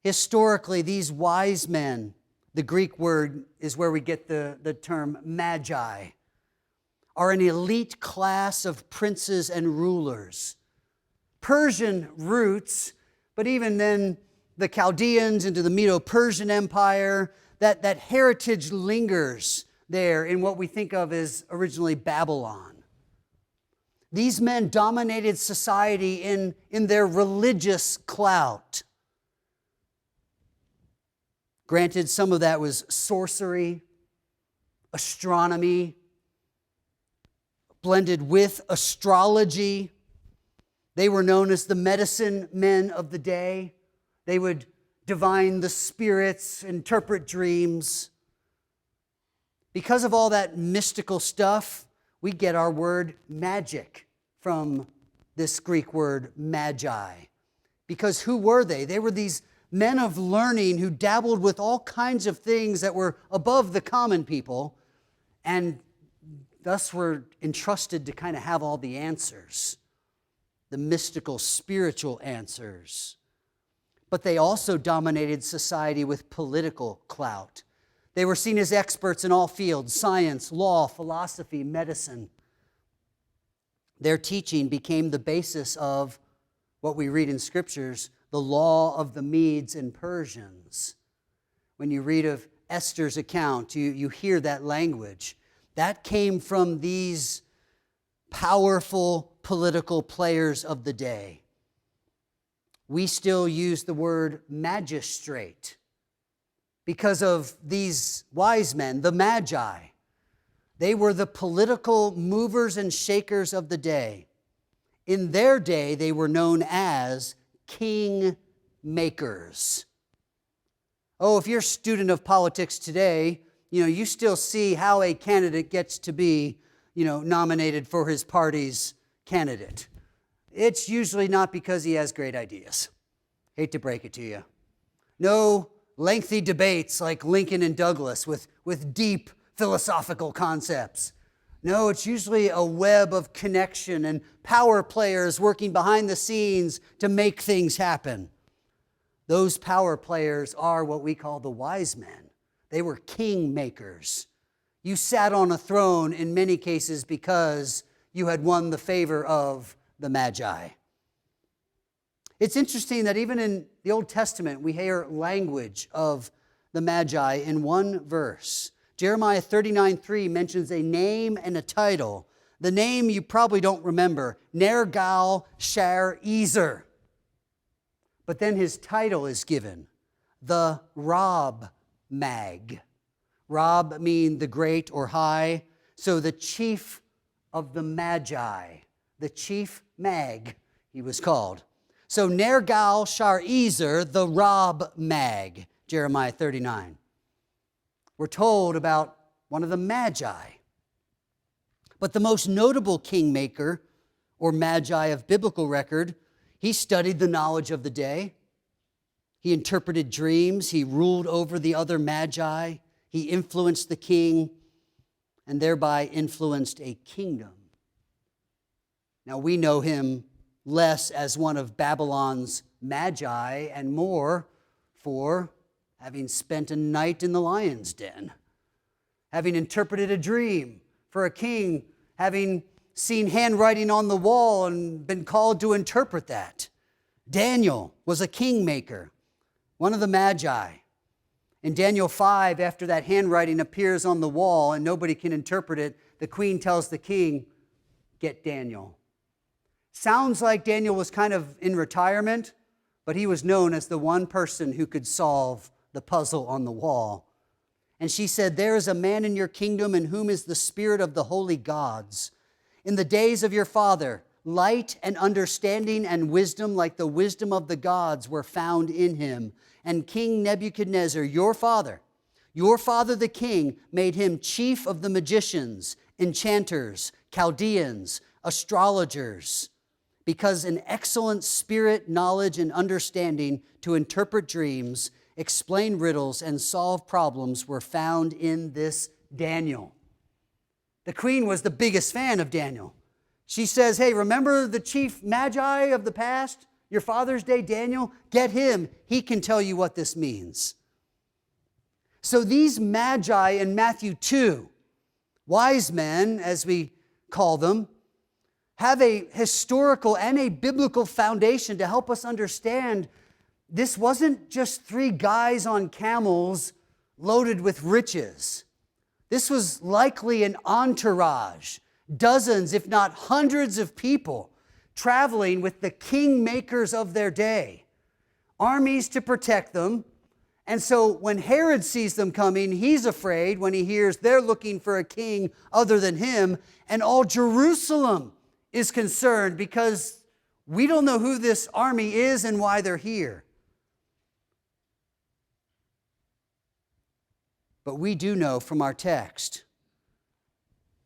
Historically, these wise men, the Greek word is where we get the term magi, are an elite class of princes and rulers. Persian roots, but even then the Chaldeans into the Medo-Persian Empire, that heritage lingers there in what we think of as originally Babylon. These men dominated society in their religious clout. Granted, some of that was sorcery, astronomy, blended with astrology. They were known as the medicine men of the day. They would divine the spirits, interpret dreams. Because of all that mystical stuff, we get our word magic from this Greek word magi. Because who were they? They were these men of learning who dabbled with all kinds of things that were above the common people, and thus were entrusted to kind of have all the answers, the mystical, spiritual answers. But they also dominated society with political clout. They were seen as experts in all fields: science, law, philosophy, medicine. Their teaching became the basis of what we read in scriptures, the law of the Medes and Persians. When you read of Esther's account, you hear that language. That came from these powerful political players of the day. We still use the word magistrate because of these wise men, the Magi. They were the political movers and shakers of the day. In their day, they were known as king makers. Oh, if you're a student of politics today, you still see how a candidate gets to be, nominated for his party's candidate. It's usually not because he has great ideas. Hate to break it to you. No lengthy debates like Lincoln and Douglas with deep philosophical concepts. No, it's usually a web of connection and power players working behind the scenes to make things happen. Those power players are what we call the wise men. They were king makers. You sat on a throne in many cases because you had won the favor of the Magi. It's interesting that even in the Old Testament, we hear language of the Magi in one verse. Jeremiah 39:3 mentions a name and a title. The name you probably don't remember, Nergal-Sharezer. But then his title is given, the Rob Mag. Rob mean the great or high. So the chief of the Magi, the chief mag, he was called. So Nergal-Sharezer, the Rob Mag, Jeremiah 39. We're told about one of the Magi. But the most notable kingmaker or Magi of biblical record, he studied the knowledge of the day. He interpreted dreams. He ruled over the other Magi. He influenced the king and thereby influenced a kingdom. Now we know him less as one of Babylon's magi and more for having spent a night in the lion's den, having interpreted a dream, for a king having seen handwriting on the wall and been called to interpret that. Daniel was a kingmaker, one of the magi. In Daniel 5, after that handwriting appears on the wall and nobody can interpret it, the queen tells the king, "Get Daniel." Sounds like Daniel was kind of in retirement, but he was known as the one person who could solve the puzzle on the wall. And she said, "There is a man in your kingdom in whom is the spirit of the holy gods. In the days of your father, light and understanding and wisdom like the wisdom of the gods were found in him. And King Nebuchadnezzar, your father the king, made him chief of the magicians, enchanters, Chaldeans, astrologers, because an excellent spirit, knowledge, and understanding to interpret dreams, explain riddles, and solve problems were found in this Daniel." The queen was the biggest fan of Daniel. She says, "Hey, remember the chief magi of the past? Your father's day, Daniel? Get him. He can tell you what this means." So these magi in Matthew 2, wise men, as we call them, have a historical and a biblical foundation to help us understand this wasn't just three guys on camels loaded with riches. This was likely an entourage, dozens, if not hundreds of people traveling with the kingmakers of their day, armies to protect them. And so when Herod sees them coming, he's afraid when he hears they're looking for a king other than him, and all Jerusalem is concerned because we don't know who this army is and why they're here. But we do know from our text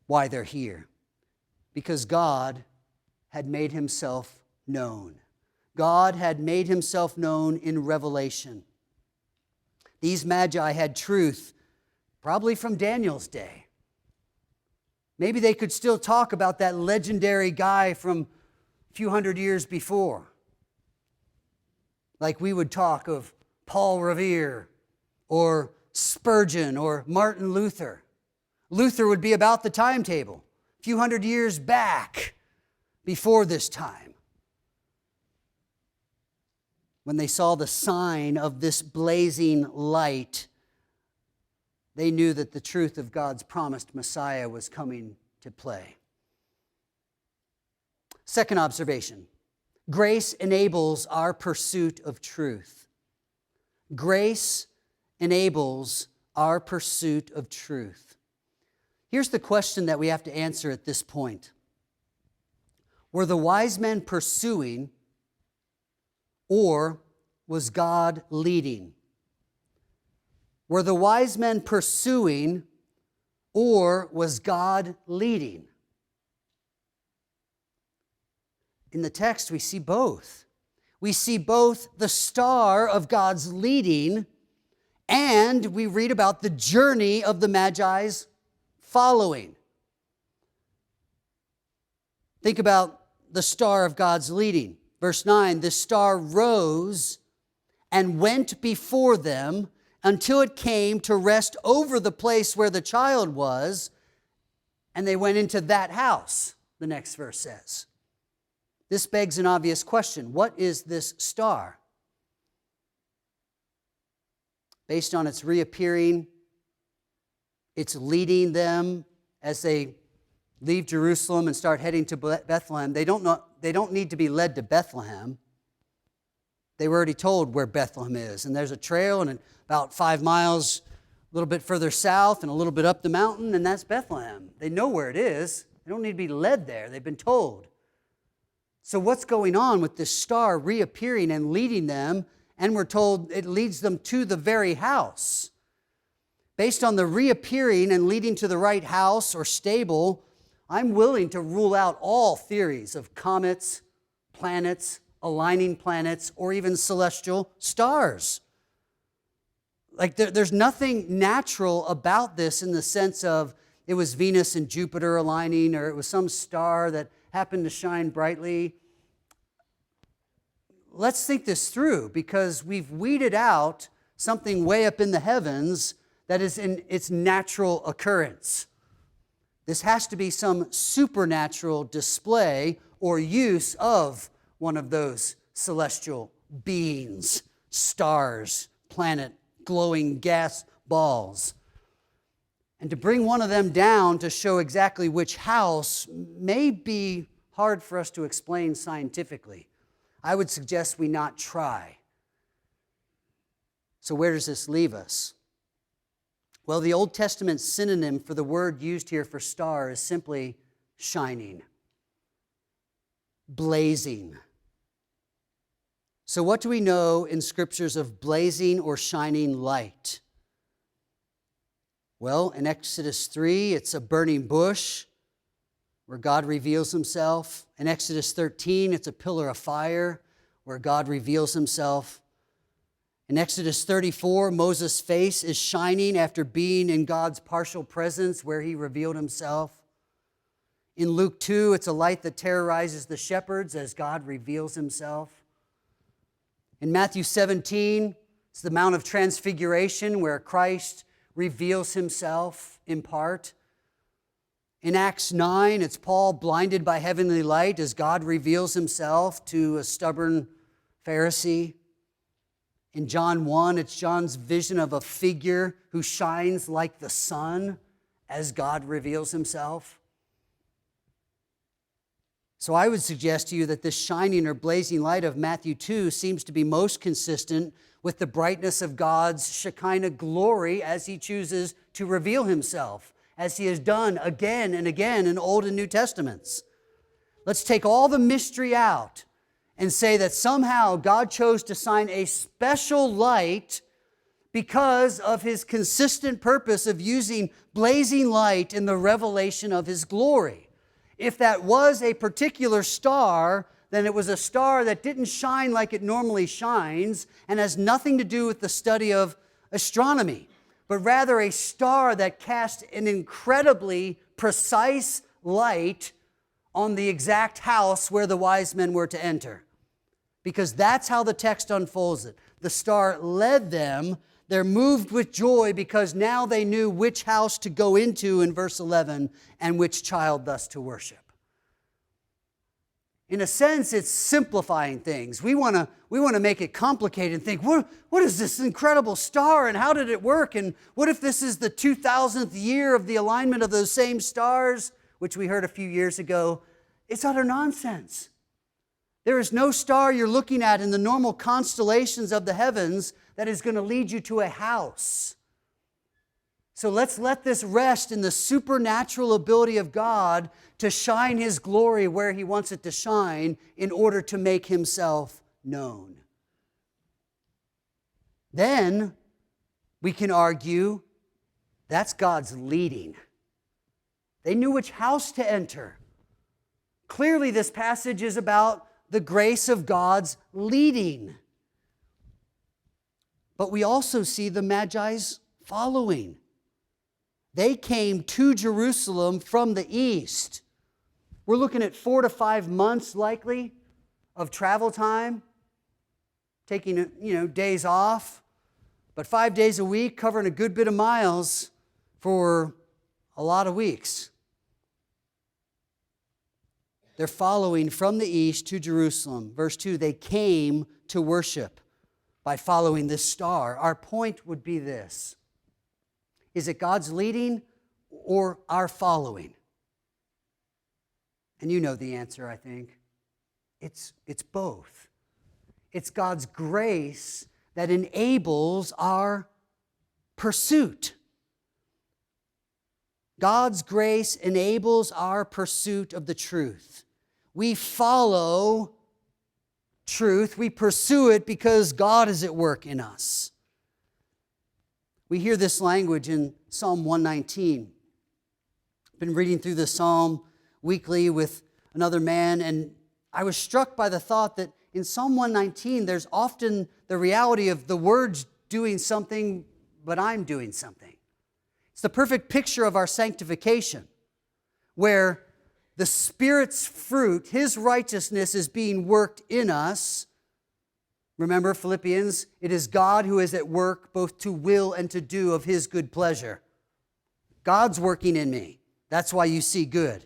why they're here. Because God had made himself known. God had made himself known in Revelation. These magi had truth, probably from Daniel's day. Maybe they could still talk about that legendary guy from a few hundred years before. Like we would talk of Paul Revere or Spurgeon or Martin Luther. Luther would be about the timetable, a few hundred years back before this time, when they saw the sign of this blazing light. They knew that the truth of God's promised Messiah was coming to play. Second observation, grace enables our pursuit of truth. Grace enables our pursuit of truth. Here's the question that we have to answer at this point. Were the wise men pursuing, or was God leading? Were the wise men pursuing, or was God leading? In the text, we see both. We see both the star of God's leading, and we read about the journey of the Magi's following. Think about the star of God's leading. Verse 9, the star rose and went before them until it came to rest over the place where the child was, and they went into that house, the next verse says. This begs an obvious question. What is this star? Based on its reappearing, it's leading them as they leave Jerusalem and start heading to Bethlehem. They don't need to be led to Bethlehem. They were already told where Bethlehem is. And there's a trail, and about 5 miles, a little bit further south and a little bit up the mountain, and that's Bethlehem. They know where it is. They don't need to be led there. They've been told. So what's going on with this star reappearing and leading them? And we're told it leads them to the very house. Based on the reappearing and leading to the right house or stable, I'm willing to rule out all theories of comets, planets, aligning planets, or even celestial stars. Like there's nothing natural about this in the sense of it was Venus and Jupiter aligning, or it was some star that happened to shine brightly. let's think this through, because we've weeded out something way up in the heavens that is in its natural occurrence. This has to be some supernatural display or use of one of those celestial beings, stars, planet, glowing gas balls. And to bring one of them down to show exactly which house may be hard for us to explain scientifically. I would suggest we not try. So where does this leave us? Well, the Old Testament synonym for the word used here for star is simply shining, blazing. So what do we know in scriptures of blazing or shining light? Well, in Exodus 3, it's a burning bush where God reveals himself. In Exodus 13, it's a pillar of fire where God reveals himself. In Exodus 34, Moses' face is shining after being in God's partial presence where he revealed himself. In Luke 2, it's a light that terrorizes the shepherds as God reveals himself. In Matthew 17, it's the Mount of Transfiguration where Christ reveals himself in part. In Acts 9, it's Paul blinded by heavenly light as God reveals himself to a stubborn Pharisee. In John 1, it's John's vision of a figure who shines like the sun as God reveals himself. So I would suggest to you that this shining or blazing light of Matthew 2 seems to be most consistent with the brightness of God's Shekinah glory as he chooses to reveal himself, as he has done again and again in Old and New Testaments. Let's take all the mystery out and say that somehow God chose to shine a special light because of his consistent purpose of using blazing light in the revelation of his glory. If that was a particular star, then it was a star that didn't shine like it normally shines and has nothing to do with the study of astronomy, but rather a star that cast an incredibly precise light on the exact house where the wise men were to enter. Because that's how the text unfolds it. The star led them. They're moved with joy because now they knew which house to go into in verse 11 and which child thus to worship. In a sense, it's simplifying things. We want to make it complicated and think, what is this incredible star and how did it work? And what if this is the 2000th year of the alignment of those same stars, which we heard a few years ago? It's utter nonsense. There is no star you're looking at in the normal constellations of the heavens that is going to lead you to a house. So let's let this rest in the supernatural ability of God to shine his glory where he wants it to shine in order to make himself known. Then we can argue that's God's leading. They knew which house to enter. Clearly, this passage is about the grace of God's leading. But we also see the Magi's following. They came to Jerusalem from the east. We're looking at 4 to 5 months likely of travel time, taking days off, but 5 days a week, covering a good bit of miles for a lot of weeks. They're following from the east to Jerusalem. Verse 2, they came to worship by following this star. Our point would be this. Is it God's leading or our following? And you know the answer, I think. It's both. It's God's grace that enables our pursuit. God's grace enables our pursuit of the truth. We follow truth. We pursue it because God is at work in us. We hear this language in Psalm 119. I've been reading through the psalm weekly with another man, and I was struck by the thought that in Psalm 119, there's often the reality of the words doing something, but I'm doing something. It's the perfect picture of our sanctification, where the Spirit's fruit, his righteousness, is being worked in us, Remember Philippians? It is God who is at work both to will and to do of his good pleasure. God's working in me. That's why you see good.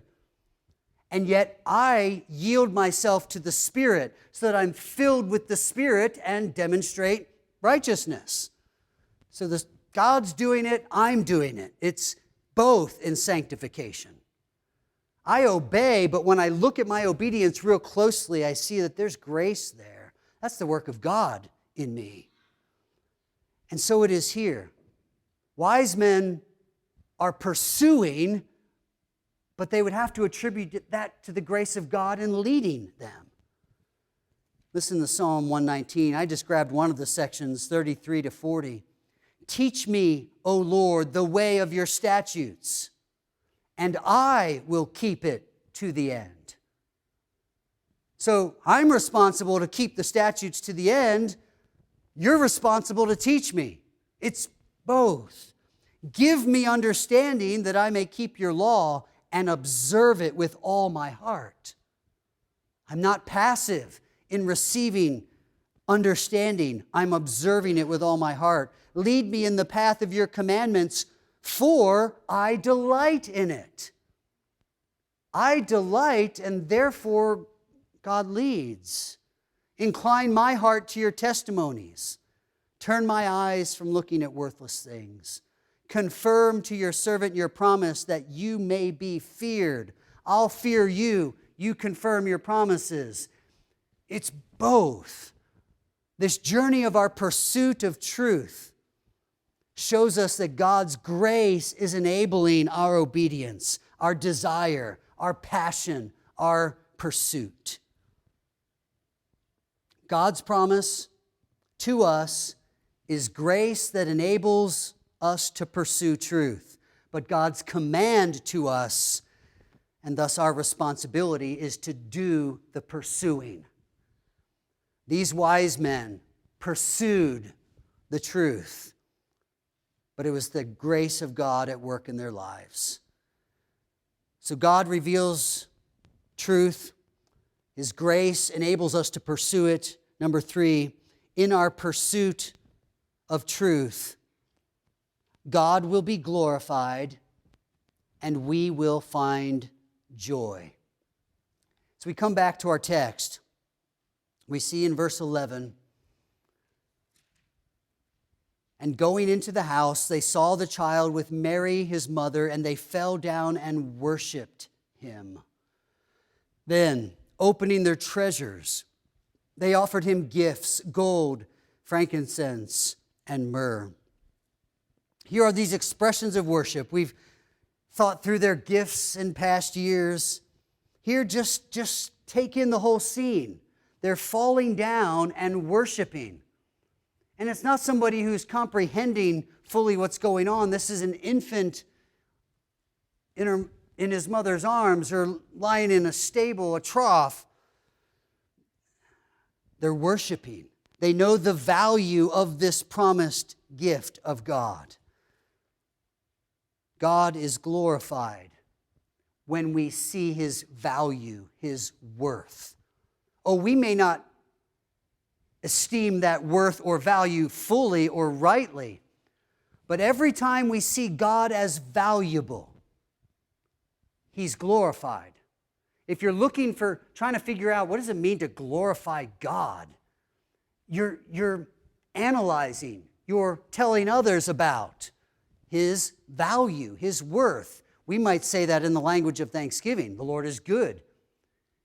And yet I yield myself to the Spirit so that I'm filled with the Spirit and demonstrate righteousness. So God's doing it, I'm doing it. It's both in sanctification. I obey, but when I look at my obedience real closely, I see that there's grace there. That's the work of God in me. And so it is here. Wise men are pursuing, but they would have to attribute that to the grace of God in leading them. Listen to Psalm 119. I just grabbed one of the sections, 33 to 40. Teach me, O Lord, the way of your statutes, and I will keep it to the end. So I'm responsible to keep the statutes to the end. You're responsible to teach me. It's both. Give me understanding that I may keep your law and observe it with all my heart. I'm not passive in receiving understanding. I'm observing it with all my heart. Lead me in the path of your commandments, for I delight in it. I delight, and therefore God leads. Incline my heart to your testimonies. Turn my eyes from looking at worthless things. Confirm to your servant your promise that you may be feared. I'll fear you. You confirm your promises. It's both. This journey of our pursuit of truth shows us that God's grace is enabling our obedience, our desire, our passion, our pursuit. God's promise to us is grace that enables us to pursue truth. But God's command to us, and thus our responsibility, is to do the pursuing. These wise men pursued the truth, but it was the grace of God at work in their lives. So God reveals truth. His grace enables us to pursue it. Number 3, in our pursuit of truth, God will be glorified and we will find joy. So we come back to our text. We see in verse 11, and going into the house, they saw the child with Mary, his mother, and they fell down and worshiped him. Then, opening their treasures, they offered him gifts, gold, frankincense, and myrrh. Here are these expressions of worship. We've thought through their gifts in past years. Here, just take in the whole scene. They're falling down and worshiping. And it's not somebody who's comprehending fully what's going on. This is an infant in his mother's arms or lying in a stable, a trough. They're worshiping. They know the value of this promised gift of God. God is glorified when we see his value, his worth. Oh, we may not esteem that worth or value fully or rightly, but every time we see God as valuable, he's glorified. If you're looking for, trying to figure out what does it mean to glorify God, you're analyzing, you're telling others about his value, his worth. We might say that in the language of thanksgiving. The Lord is good.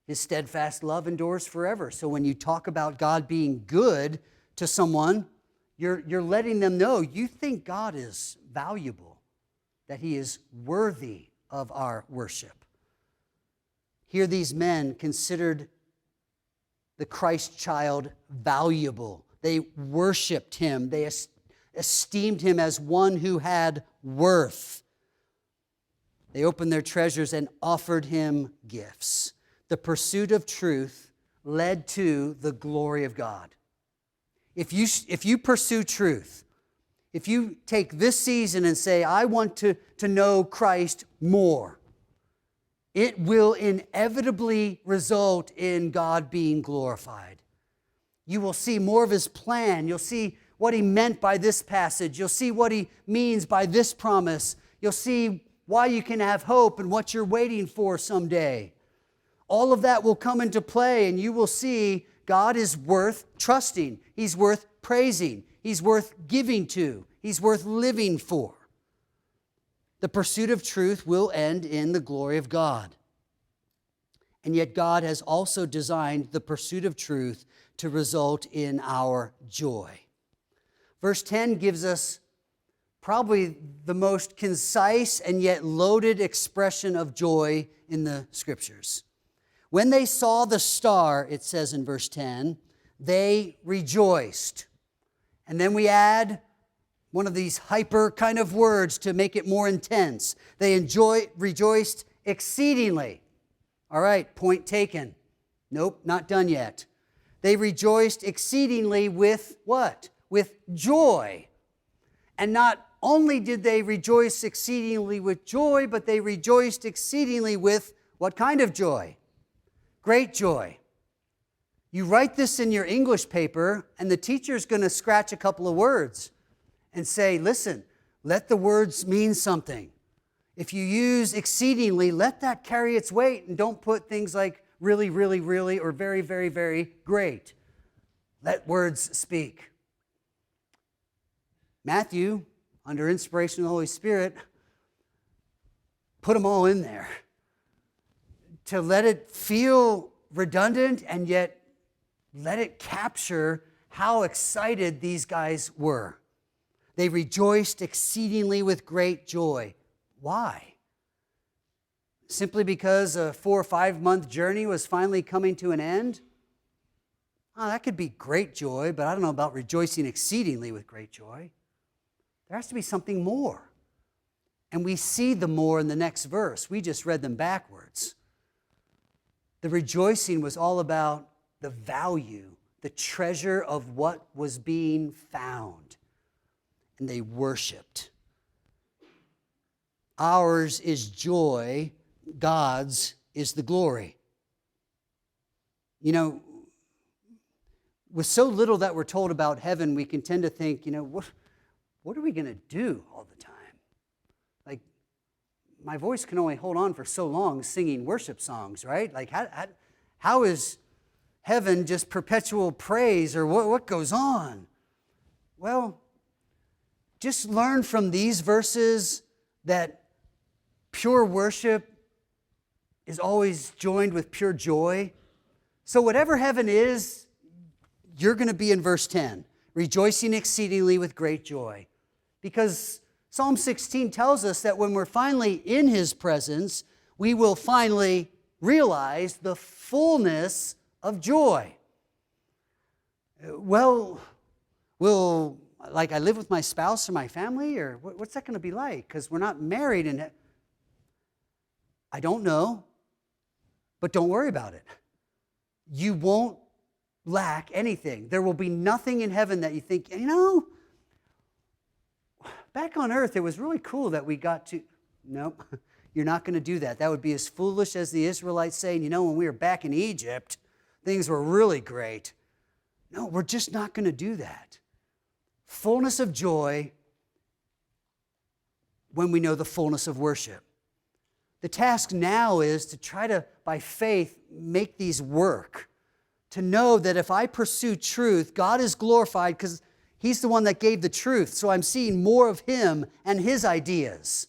His steadfast love endures forever. So when you talk about God being good to someone, you're letting them know you think God is valuable, that he is worthy of our worship. Here these men considered the Christ child valuable. They worshiped him. They esteemed him as one who had worth. They opened their treasures and offered him gifts. The pursuit of truth led to the glory of God. If you pursue truth, if you take this season and say, I want to know Christ more, it will inevitably result in God being glorified. You will see more of his plan. You'll see what he meant by this passage. You'll see what he means by this promise. You'll see why you can have hope and what you're waiting for someday. All of that will come into play, and you will see God is worth trusting. He's worth praising. He's worth giving to. He's worth living for. The pursuit of truth will end in the glory of God. And yet God has also designed the pursuit of truth to result in our joy. Verse 10 gives us probably the most concise and yet loaded expression of joy in the Scriptures. When they saw the star, it says in verse 10, they rejoiced. And then we add one of these hyper kind of words to make it more intense. They rejoiced exceedingly. All right, point taken. Nope, not done yet. They rejoiced exceedingly with what? With joy. And not only did they rejoice exceedingly with joy, but they rejoiced exceedingly with what kind of joy? Great joy. You write this in your English paper, and the teacher's going to scratch a couple of words and say, listen, let the words mean something. If you use exceedingly, let that carry its weight, and don't put things like really, really, really, or very, very, very great. Let words speak. Matthew, under inspiration of the Holy Spirit, put them all in there to let it feel redundant and yet let it capture how excited these guys were. They rejoiced exceedingly with great joy. Why? Simply because a 4 or 5 month journey was finally coming to an end? Oh, that could be great joy, but I don't know about rejoicing exceedingly with great joy. There has to be something more. And we see the more in the next verse. We just read them backwards. The rejoicing was all about the value, the treasure of what was being found. And they worshiped. Ours is joy, God's is the glory. You know, with so little that we're told about heaven, we can tend to think, what are we going to do all the time? Like, my voice can only hold on for so long singing worship songs, right? Like, how is heaven just perpetual praise, or what goes on? Well, just learn from these verses that pure worship is always joined with pure joy. So whatever heaven is, you're going to be in verse 10, rejoicing exceedingly with great joy. Because Psalm 16 tells us that when we're finally in His presence, we will finally realize the fullness of joy. Well, like I live with my spouse or my family, or what's that going to be like? Because we're not married and I don't know, but don't worry about it. You won't lack anything. There will be nothing in heaven that you think, back on earth, it was really cool that we got to... Nope, you're not going to do that. That would be as foolish as the Israelites saying, when we were back in Egypt, things were really great. No, we're just not going to do that. Fullness of joy when we know the fullness of worship. The task now is to try to, by faith, make these work. To know that if I pursue truth, God is glorified because He's the one that gave the truth. So I'm seeing more of Him and His ideas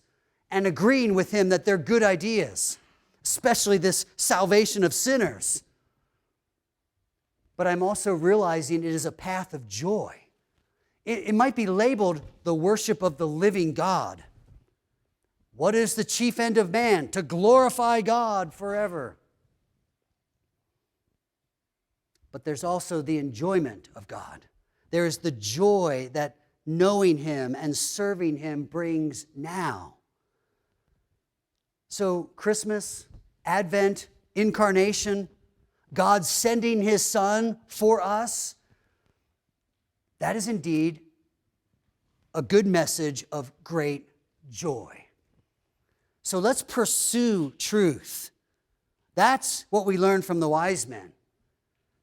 and agreeing with Him that they're good ideas, especially this salvation of sinners. But I'm also realizing it is a path of joy. It might be labeled the worship of the living God. What is the chief end of man? To glorify God forever. But there's also the enjoyment of God. There is the joy that knowing Him and serving Him brings now. So Christmas, Advent, Incarnation, God sending His Son for us, that is indeed a good message of great joy. So let's pursue truth. That's what we learned from the wise men.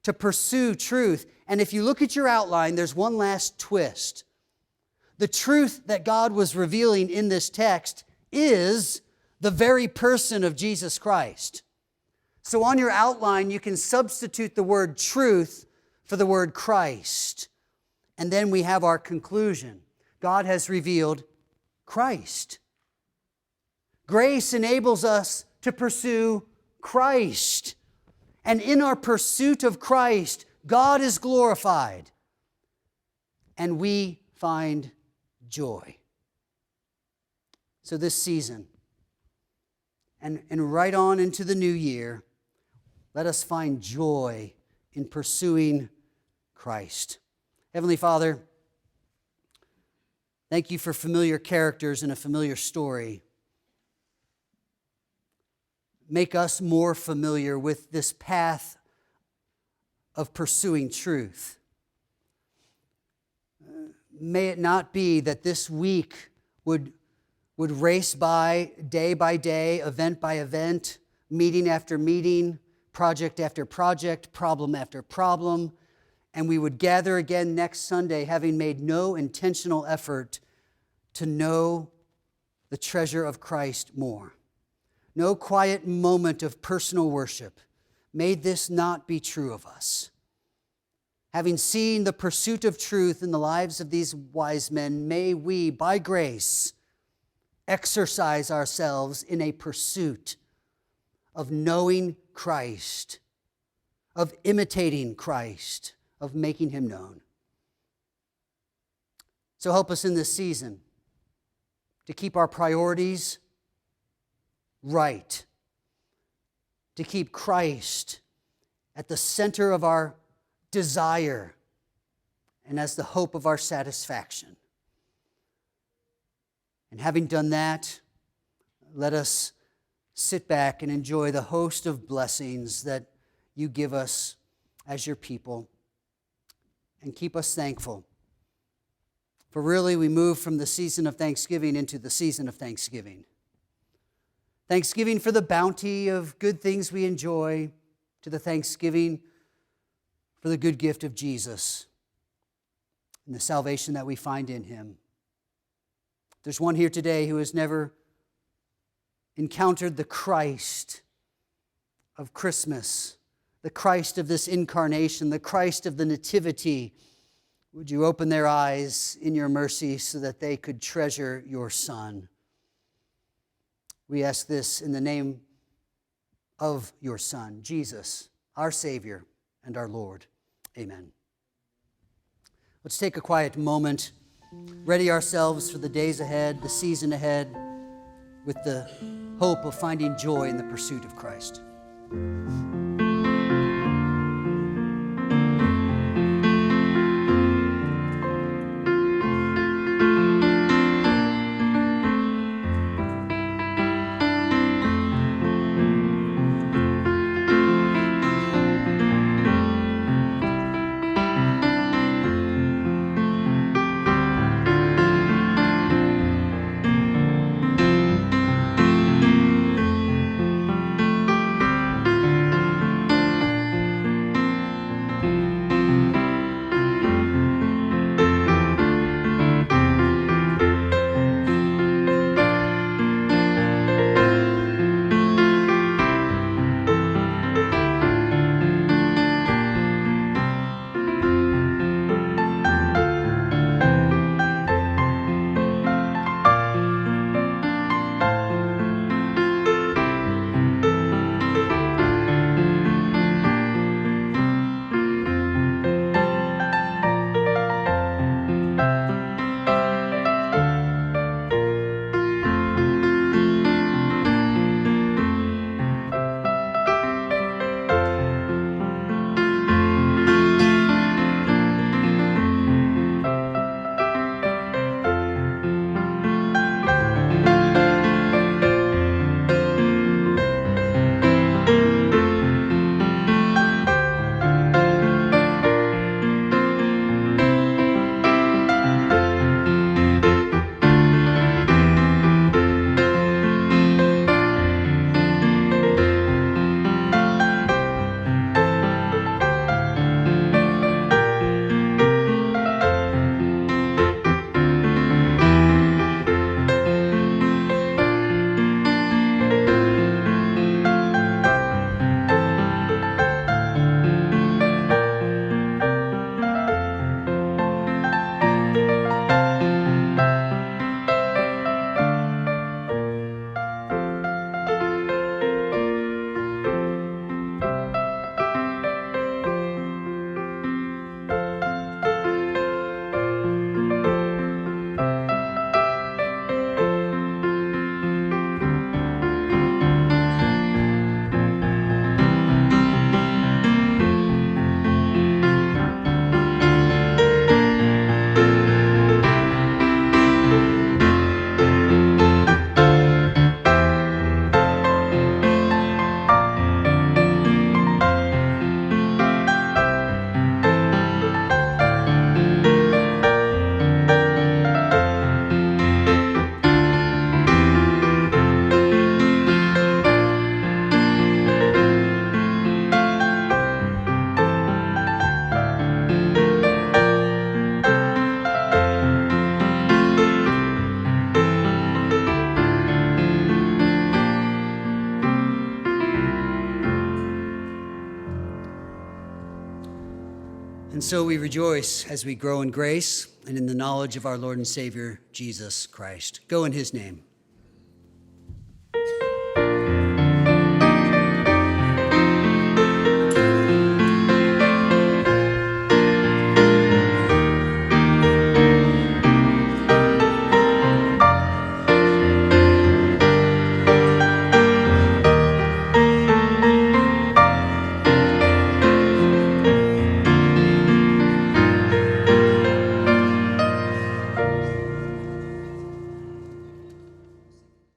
to pursue truth. And if you look at your outline, there's one last twist. The truth that God was revealing in this text is the very person of Jesus Christ. So on your outline, you can substitute the word truth for the word Christ. And then we have our conclusion. God has revealed Christ. Grace enables us to pursue Christ. And in our pursuit of Christ, God is glorified. And we find joy. So this season, and right on into the new year, let us find joy in pursuing Christ. Heavenly Father, thank you for familiar characters and a familiar story. Make us more familiar with this path of pursuing truth. May it not be that this week would race by day, event by event, meeting after meeting, project after project, problem after problem, and we would gather again next Sunday having made no intentional effort to know the treasure of Christ more. No quiet moment of personal worship. May this not be true of us. Having seen the pursuit of truth in the lives of these wise men, may we, by grace, exercise ourselves in a pursuit of knowing Christ, of imitating Christ, of making Him known. So help us in this season to keep our priorities right, to keep Christ at the center of our desire and as the hope of our satisfaction. And having done that, let us sit back and enjoy the host of blessings that you give us as your people, and keep us thankful. For really, we move from the season of Thanksgiving into the season of Thanksgiving. Thanksgiving for the bounty of good things we enjoy, to the thanksgiving for the good gift of Jesus and the salvation that we find in Him. There's one here today who has never encountered the Christ of Christmas, the Christ of this incarnation, the Christ of the Nativity. Would you open their eyes in your mercy so that they could treasure your Son? We ask this in the name of your Son, Jesus, our Savior and our Lord. Amen. Let's take a quiet moment, ready ourselves for the days ahead, the season ahead, with the hope of finding joy in the pursuit of Christ. And so we rejoice as we grow in grace and in the knowledge of our Lord and Savior, Jesus Christ. Go in his name.